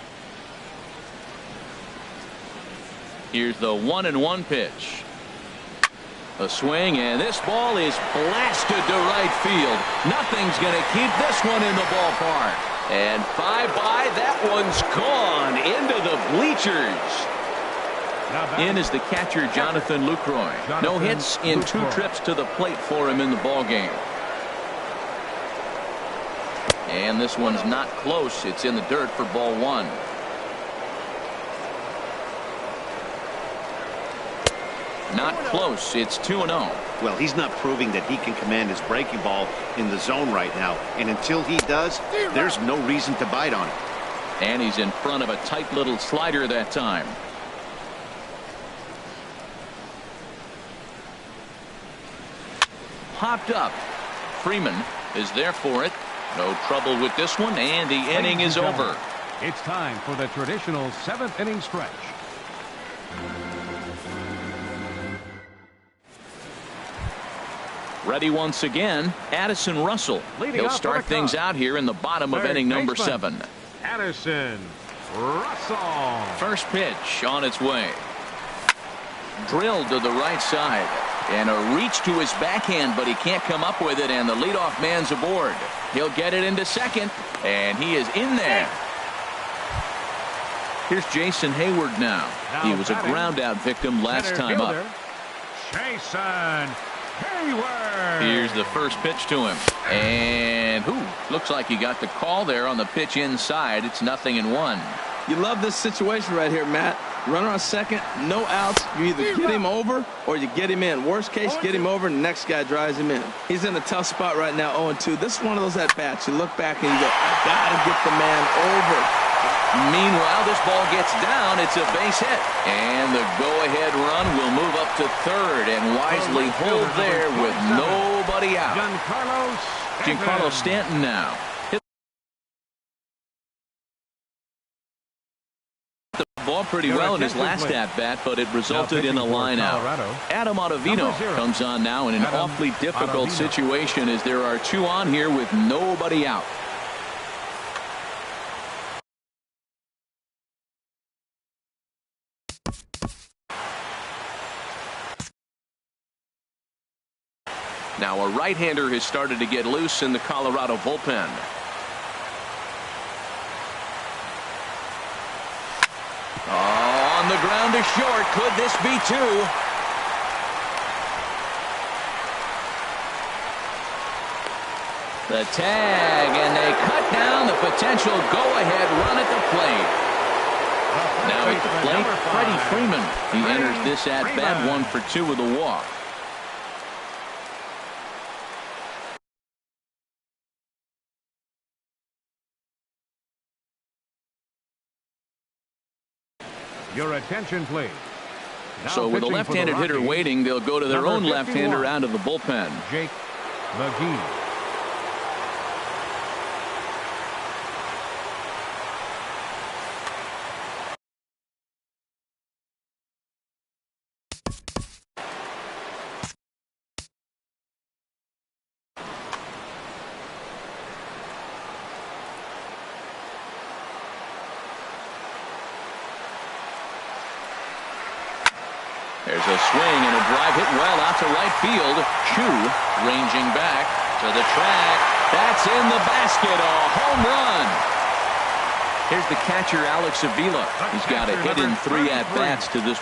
Here's the 1-1 pitch. A swing, and this ball is blasted to right field. Nothing's going to keep this one in the ballpark. And bye-bye, that one's gone into the bleachers. In is the catcher, Jonathan Lucroy. No hits in 2 trips to the plate for him in the ballgame. And this one's not close. It's in the dirt for ball 1. Not close. It's 2-0. Well, he's not proving that he can command his breaking ball in the zone right now. And until he does, there's no reason to bite on it. And he's in front of a tight little slider that time. Popped up. Freeman is there for it. No trouble with this one, and the inning is over. It's time for the traditional 7th inning stretch. Ready once again, Addison Russell. He'll start things out here in the bottom of inning number 7. Addison Russell. First pitch on its way. Drilled to the right side. And a reach to his backhand, but he can't come up with it, and the leadoff man's aboard. He'll get it into second, and he is in there. Here's Jason Hayward now. He was a ground-out victim last time up. Jason Hayward. Here's the first pitch to him. And looks like he got the call there on the pitch inside. It's 0-1. You love this situation right here, Matt. Runner on second, no outs. You either get him over or you get him in. Worst case, get him over and the next guy drives him in. He's in a tough spot right now, 0-2. This is one of those at-bats. You look back and you go, I got to get the man over. Meanwhile, this ball gets down. It's a base hit. And the go-ahead run will move up to third and wisely hold there with nobody out. Giancarlo Stanton now. Ball pretty well in his last at-bat, but it resulted in a line-out. Adam Ottavino comes on now in an awfully difficult situation as there are 2 on here with nobody out. Now a right-hander has started to get loose in the Colorado bullpen. On the ground to short. Could this be 2? The tag, and they cut down the potential go-ahead run at the plate. Now at the plate, Freddie Freeman. He enters this at-bat 1 for 2 with a walk. Your attention, please. So with a left-handed hitter waiting, they'll go to their own left-hander out of the bullpen. Jake McGee. There's a swing and a drive hit well out to right field. Chu ranging back to the track. That's in the basket. A home run. Here's the catcher, Alex Avila. He's got a hit in 3 at-bats to this.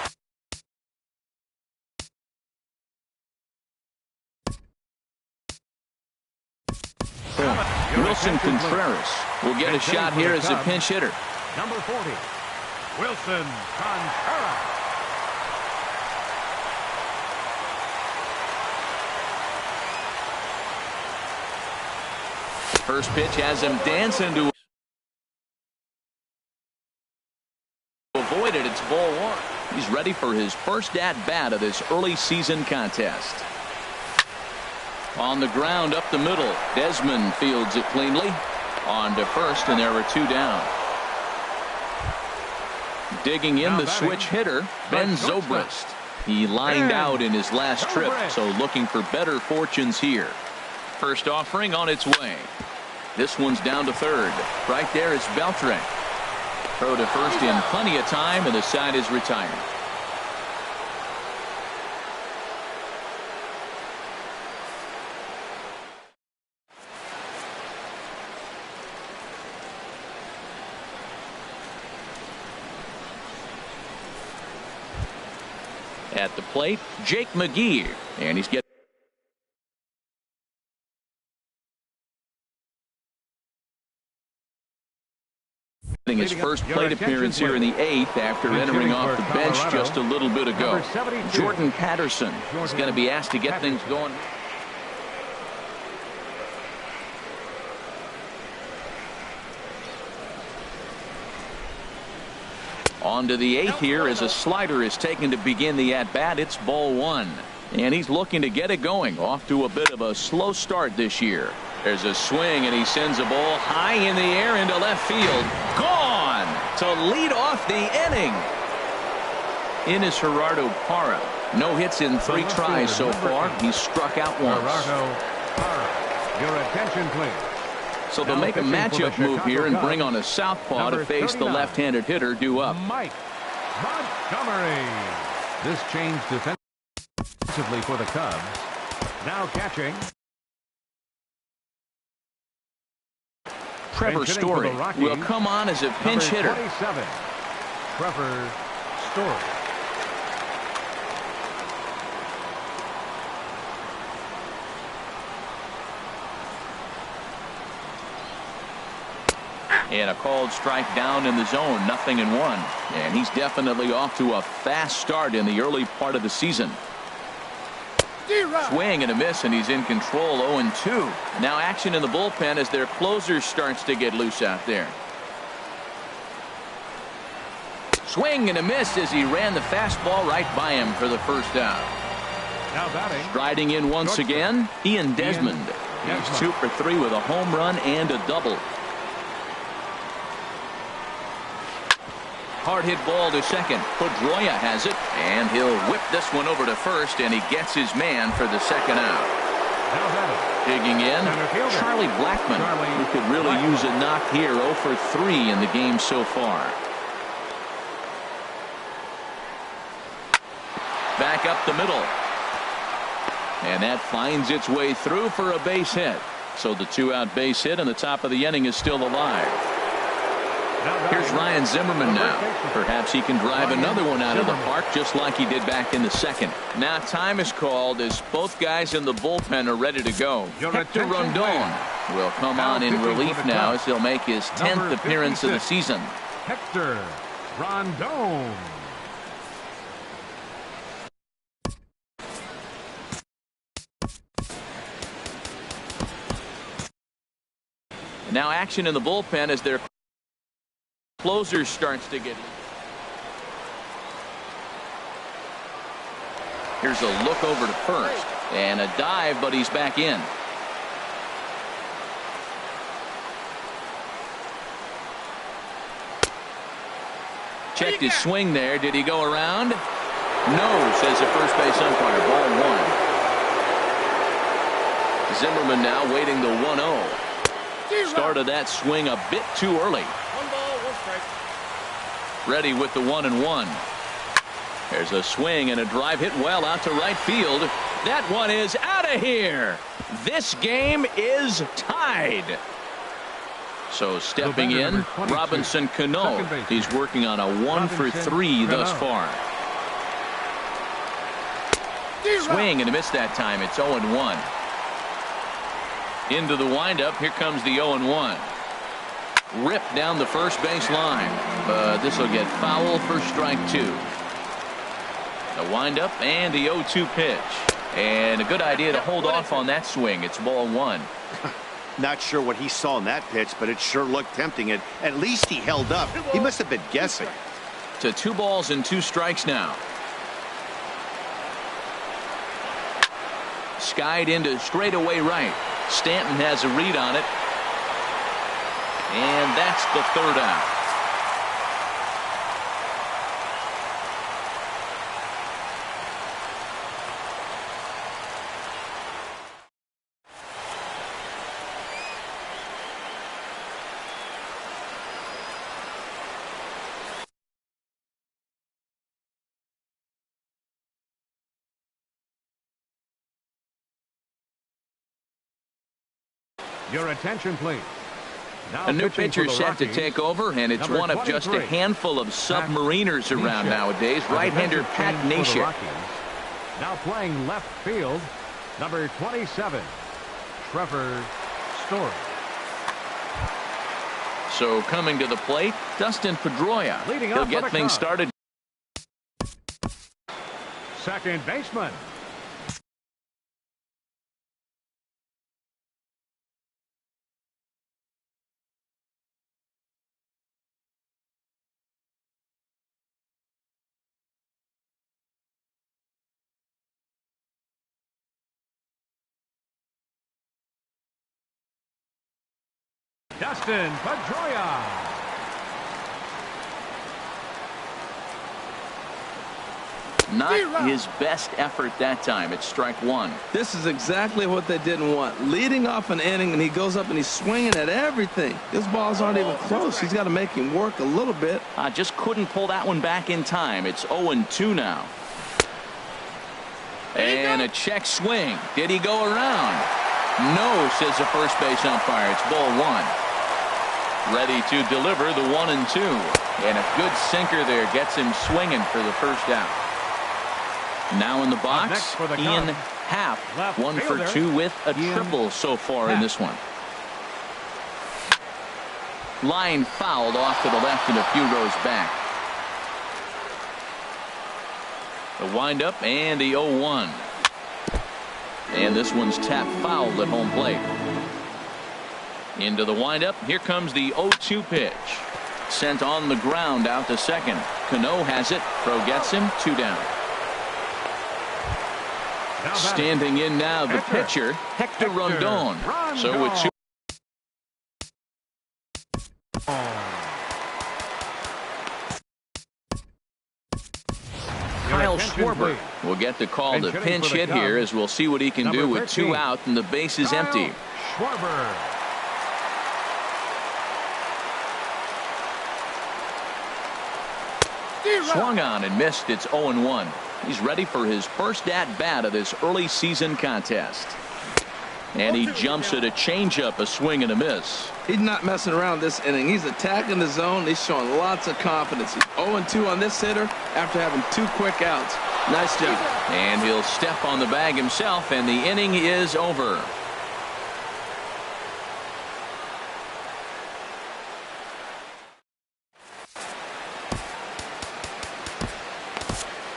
Wilson Contreras will get a shot here as a pinch hitter. Number 40, Wilson Contreras. First pitch has him dancing to avoid it. It's ball 1. He's ready for his first at-bat of this early season contest. On the ground up the middle. Desmond fields it cleanly. On to first, and there are 2 down. Digging in the switch hitter, Ben Zobrist. He lined out in his last trip, so looking for better fortunes here. First offering on its way. This one's down to third. Right there is Beltre. Throw to first in plenty of time, and the side is retired. At the plate, Jake McGee, and he's getting his first plate appearance here in the 8th after entering off the bench just a little bit ago. Jordan Patterson is going to be asked to get things going. On to the 8th here as a slider is taken to begin the at-bat. It's ball 1. And he's looking to get it going. Off to a bit of a slow start this year. There's a swing, and he sends a ball high in the air into left field. Gone to lead off the inning. In is Gerardo Parra. No hits in 3 tries so far. He's struck out once. Gerardo Parra. Your attention, please. So they'll make a matchup move here and bring on a southpaw to face the left-handed hitter due up. Mike Montgomery. This change defensively for the Cubs. Now catching. Trevor Story will come on as a pinch hitter. 27. Trevor Story. And a called strike down in the zone, 0-1. And he's definitely off to a fast start in the early part of the season. Swing and a miss, and he's in control, 0-2. Now action in the bullpen as their closer starts to get loose out there. Swing and a miss as he ran the fastball right by him for the first out. Now batting. Striding in once again, Ian Desmond. He's 2 for 3 with a home run and a double. Hard hit ball to second. Pedroia has it, and he'll whip this one over to first, and he gets his man for the second out. Digging in, Charlie Blackmon, who could really use a knock here. 0 for 3 in the game so far. Back up the middle. And that finds its way through for a base hit. So the 2-out base hit, and the top of the inning is still alive. Here's Ryan Zimmerman now. Perhaps he can drive another one out of the park just like he did back in the second. Now time is called as both guys in the bullpen are ready to go. Hector Rondon will come on in relief now as he'll make his 10th appearance of the season. Hector Rondon. Now action in the bullpen as their closer starts to get. Here's a look over to first and a dive, but he's back in. Checked his swing there. Did he go around? No, says the first base umpire. Ball 1. Zimmerman now waiting the 1-0. Started that swing a bit too early. Ready with the 1-1. There's a swing and a drive hit well out to right field. That one is out of here. This game is tied. So stepping in, Robinson Cano. He's working on a 1 for 3 thus far. Swing and a miss that time. It's 0-1. Into the windup. Here comes the 0-1. Ripped down the first base line, but this will get foul for strike 2. The windup and the 0-2 pitch, and a good idea to hold off on that swing. It's ball 1. Not sure what he saw in that pitch, but it sure looked tempting. At least he held up. He must have been guessing. To 2 balls and 2 strikes now. Skied into straightaway right. Stanton has a read on it. And that's the 3rd out. Your attention, please. Now A new pitching pitcher for the set to Rockies, take over, and it's number one of just a 23, handful of submariners around nowadays. A Right-hander defensive Pat change for the Neshek. Rockies. Now playing left field, number 27, Trevor Story. So coming to the plate, Dustin Pedroia. Leading He'll off for get the things Cubs. started. Second baseman. Dustin Pedroia. Not his best effort that time. It's strike one. This is exactly what they didn't want. Leading off an inning, and he goes up and he's swinging at everything. His balls aren't even close. He's got to make him work a little bit. Just couldn't pull that one back in time. It's 0-2 now. And a check swing. Did he go around? No, says the first base umpire. It's ball one. Ready to deliver the 1-2. And a good sinker there gets him swinging for the first out. Now in the box, Ian Happ, 1 for 2 with a triple so far in this one. Line fouled off to the left and a few rows back. The windup and the 0-1. And this one's tapped fouled at home plate. Into the windup. Here comes the 0-2 pitch. Sent on the ground out to second. Cano has it. Pro gets him. 2 down. Standing in now the pitcher, Hector Rondon. So with 2. Kyle Schwarber will get the call to pinch hit here, as we'll see what he can do with 2 out and the base is empty. Schwarber. Swung on and missed. It's 0-1. He's ready for his first at-bat of this early season contest. And he jumps at a changeup, a swing and a miss. He's not messing around this inning. He's attacking the zone. He's showing lots of confidence. He's 0-2 on this hitter after having 2 quick outs. Nice job. And he'll step on the bag himself, and the inning is over.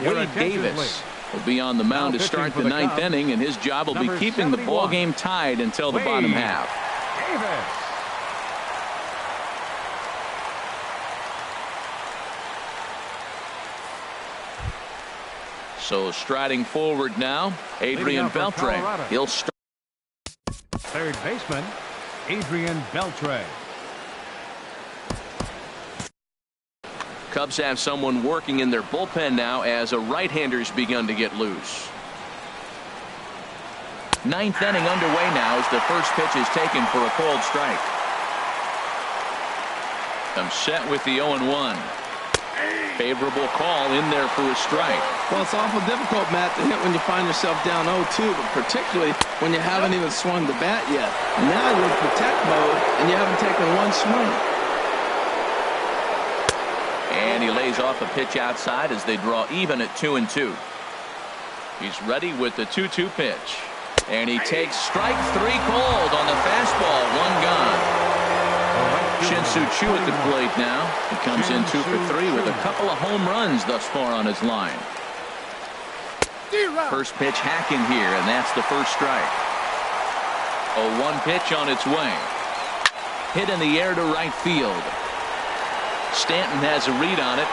Wade Davis will be on the mound to start the 9th inning, and his job will be keeping the ball game tied until the bottom half. So striding forward now, Adrian Beltre. He'll start. Third baseman, Adrian Beltre. Cubs have someone working in their bullpen now as a right-hander's begun to get loose. 9th inning underway now as the first pitch is taken for a called strike. I'm set with the 0-1. Favorable call in there for a strike. Well, it's awful difficult, Matt, to hit when you find yourself down 0-2, but particularly when you haven't even swung the bat yet. Now you're in protect mode, and you haven't taken one swing. And he lays off a pitch outside as they draw even at 2-2. He's ready with the 2-2 pitch. And he takes strike 3 cold on the fastball. 1 gone. Shin-Soo Choo at the plate now. He comes in 2 for 3 with a couple of home runs thus far on his line. First pitch hacking here, and that's the first strike. 0-1 pitch on its way. Hit in the air to right field. Stanton has a read on it.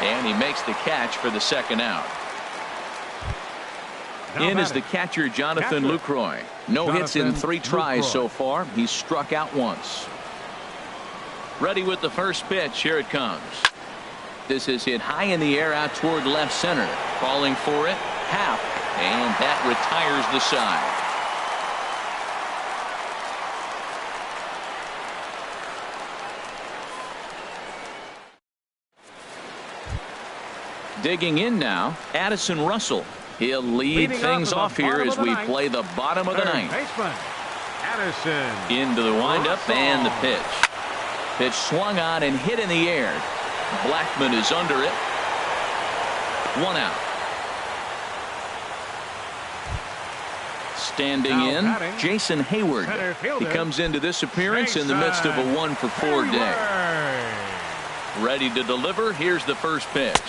And he makes the catch for the second out. In is the catcher, Jonathan Lucroy. No hits in 3 tries so far. He's struck out once. Ready with the first pitch. Here it comes. This is hit high in the air out toward left center. Calling for it, Happ. And that retires the side. Digging in now, Addison Russell. He'll lead things off here as we play the bottom of the ninth. Into the windup and the pitch. Pitch swung on and hit in the air. Blackmon is under it. 1 out. Standing in, Jason Hayward. He comes into this appearance in the midst of a 1-for-4 day. Ready to deliver. Here's the first pitch.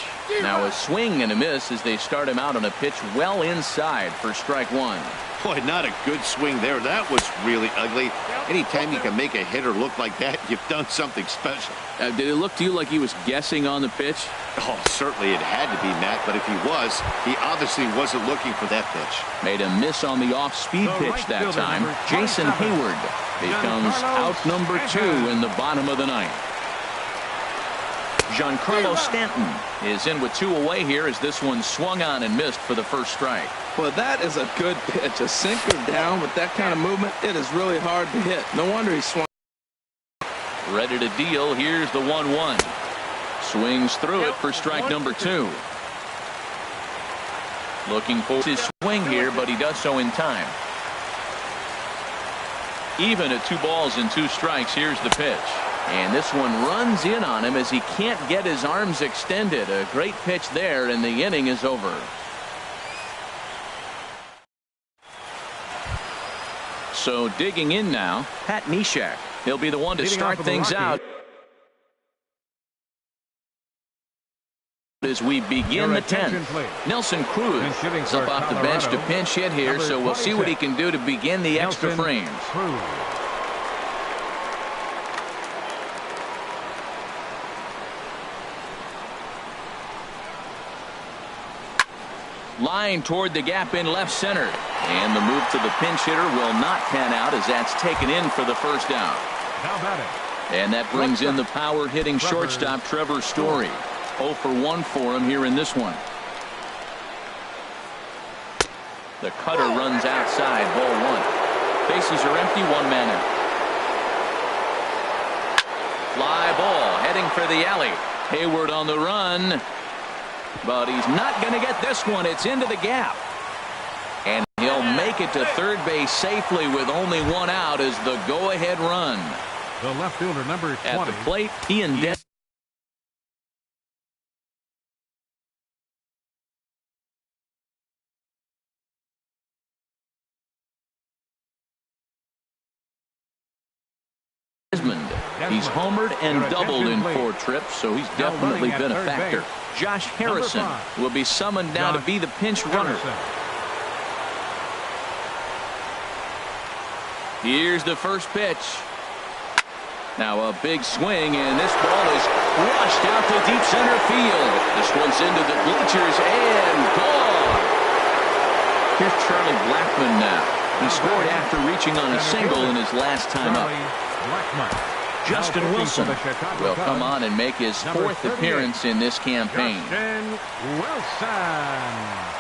Now a swing and a miss as they start him out on a pitch well inside for strike 1. Boy, not a good swing there. That was really ugly. Anytime you can make a hitter look like that, you've done something special. Did it look to you like he was guessing on the pitch? Oh, certainly it had to be, Matt, but if he was, he obviously wasn't looking for that pitch. Made a miss on the off-speed pitch that time. Jason Hayward becomes out number 2 in the bottom of the ninth. Giancarlo Stanton is in with 2 away here as this one swung on and missed for the first strike. Well, that is a good pitch. A sinker down with that kind of movement, it is really hard to hit. No wonder he swung. Ready to deal. Here's the 1-1. Swings through it for strike number 2. Looking for his swing here, but he does so in time. Even at 2 balls and 2 strikes, here's the pitch. And this one runs in on him as he can't get his arms extended. A great pitch there, and the inning is over. So digging in now, Pat Neshek. He'll be the one to start things out as we begin the 10th. Nelson Cruz is up off the bench to pinch hit here, so we'll see what he can do to begin the extra frames. Line toward the gap in left center. And the move to the pinch hitter will not pan out as that's taken in for the first down. And that brings in the power hitting shortstop Trevor Story. 0 for 1 for him here in this one. The cutter runs outside, ball 1. Bases are empty, 1 man out. Fly ball heading for the alley. Hayward on the run. But he's not going to get this one. It's into the gap. And he'll make it to third base safely with only 1 out as the go-ahead run. The left fielder, number 20. At the plate, Ian Desmond. He's homered and doubled in 4 trips, so he's definitely been a factor. Josh Harrison will be summoned now to be the pinch runner. Here's the first pitch. Now a big swing, and this ball is crushed out to deep center field. This one's into the bleachers and gone. Here's Charlie Blackmon now. He scored after reaching on a single in his last time up. Justin Wilson will come on and make his 4th appearance in this campaign. Justin Wilson.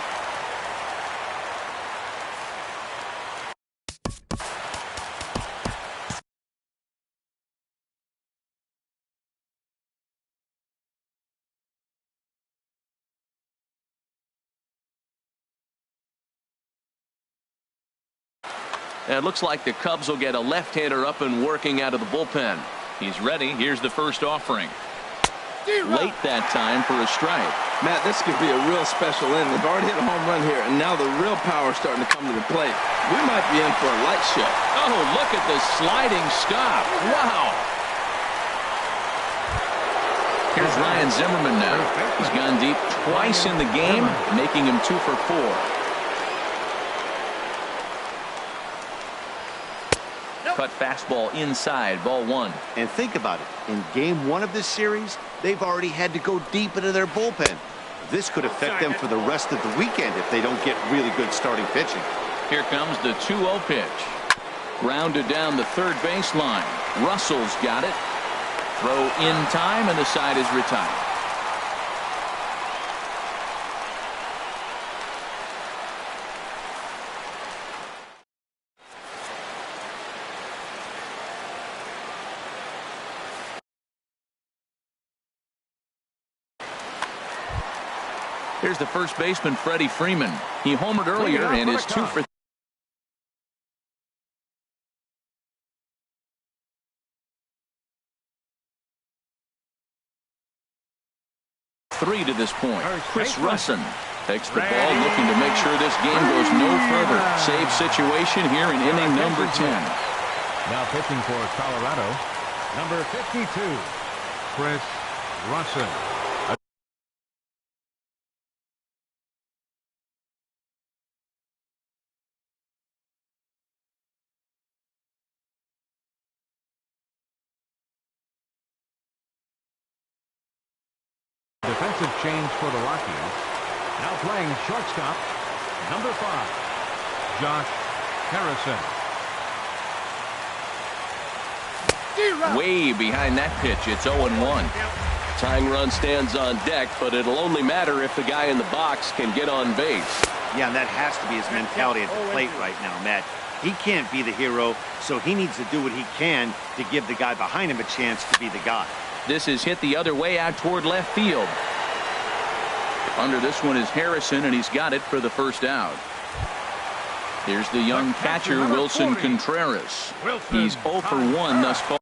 It looks like the Cubs will get a left-hander up and working out of the bullpen. He's ready. Here's the first offering. Late that time for a strike. Matt, this could be a real special inning. They've already hit a home run here, and now the real power is starting to come to the plate. We might be in for a light show. Oh, look at the sliding stop. Wow. Here's Ryan Zimmerman now. He's gone deep twice in the game, making him 2 for 4. Cut fastball inside, ball 1. And think about it. In game 1 of this series, they've already had to go deep into their bullpen. This could affect them for the rest of the weekend if they don't get really good starting pitching. Here comes the 2-0 pitch. Grounded down the third baseline. Russell's got it. Throw in time, and the side is retired. Here's the first baseman, Freddie Freeman. He homered earlier and is 2 for 3 to this point. Chris Russin takes the ball, looking to make sure this game goes no further. Save situation here in inning number 10. Now pitching for Colorado, number 52, Chris Russin. Defensive change for the Rockies. Now playing shortstop, number 5, Josh Harrison. Way behind that pitch. It's 0-1. Tying run stands on deck, but it'll only matter if the guy in the box can get on base. Yeah, and that has to be his mentality at the plate right now, Matt. He can't be the hero, so he needs to do what he can to give the guy behind him a chance to be the guy. This is hit the other way out toward left field. Under this one is Harrison, and he's got it for the first out. Here's the young catcher, Wilson Contreras. He's 0 for 1 thus far.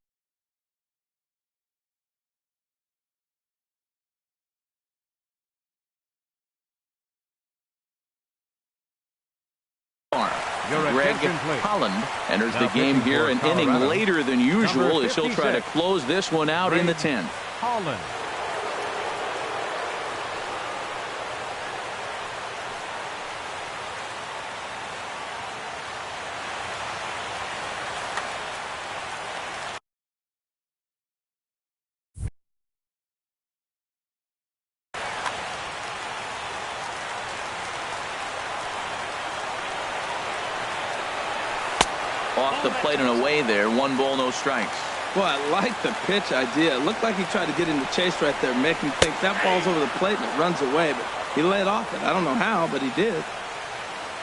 Greg Holland enters the game here an inning later than usual as he'll try to close this one out in the 10th. Holland. Off the plate and away there. 1 ball, no strikes. Well, I like the pitch idea. It looked like he tried to get into chase right there, make him think that ball's over the plate and it runs away. But he laid off it. I don't know how, but he did.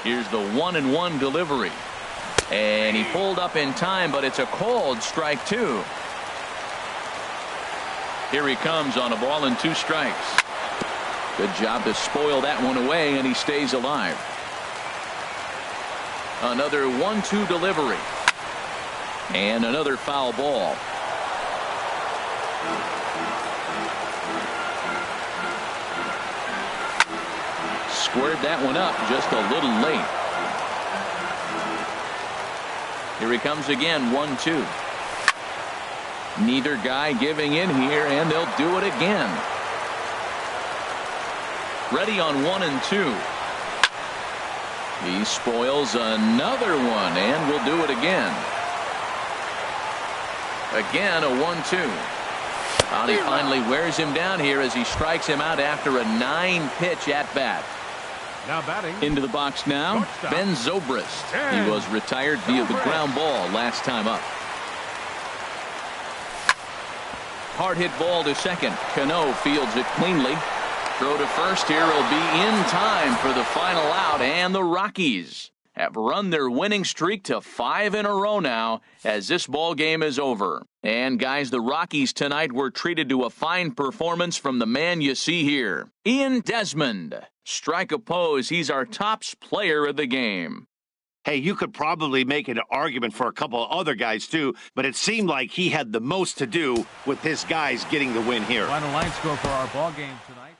Here's the 1-1 delivery. And he pulled up in time, but it's a called strike 2. Here he comes on a ball and 2 strikes. Good job to spoil that one away, and he stays alive. Another 1-2 delivery. And another foul ball. Squared that one up just a little late. Here he comes again, 1-2. Neither guy giving in here, and they'll do it again. Ready on 1 and 2. He spoils another one, and will do it again. Again, a 1-2. And he finally wears him down here as he strikes him out after a 9-pitch at-bat. Now batting. Into the box now, Ben Zobrist. He was retired via the ground ball last time up. Hard hit ball to second. Cano fields it cleanly. Throw to first here will be in time for the final out, and the Rockies have run their winning streak to 5 in a row now as this ball game is over. And guys, the Rockies tonight were treated to a fine performance from the man you see here, Ian Desmond. Strike a pose. He's our tops player of the game. Hey, you could probably make an argument for a couple of other guys too, but it seemed like he had the most to do with his guys getting the win here. Final line score for our ball game tonight.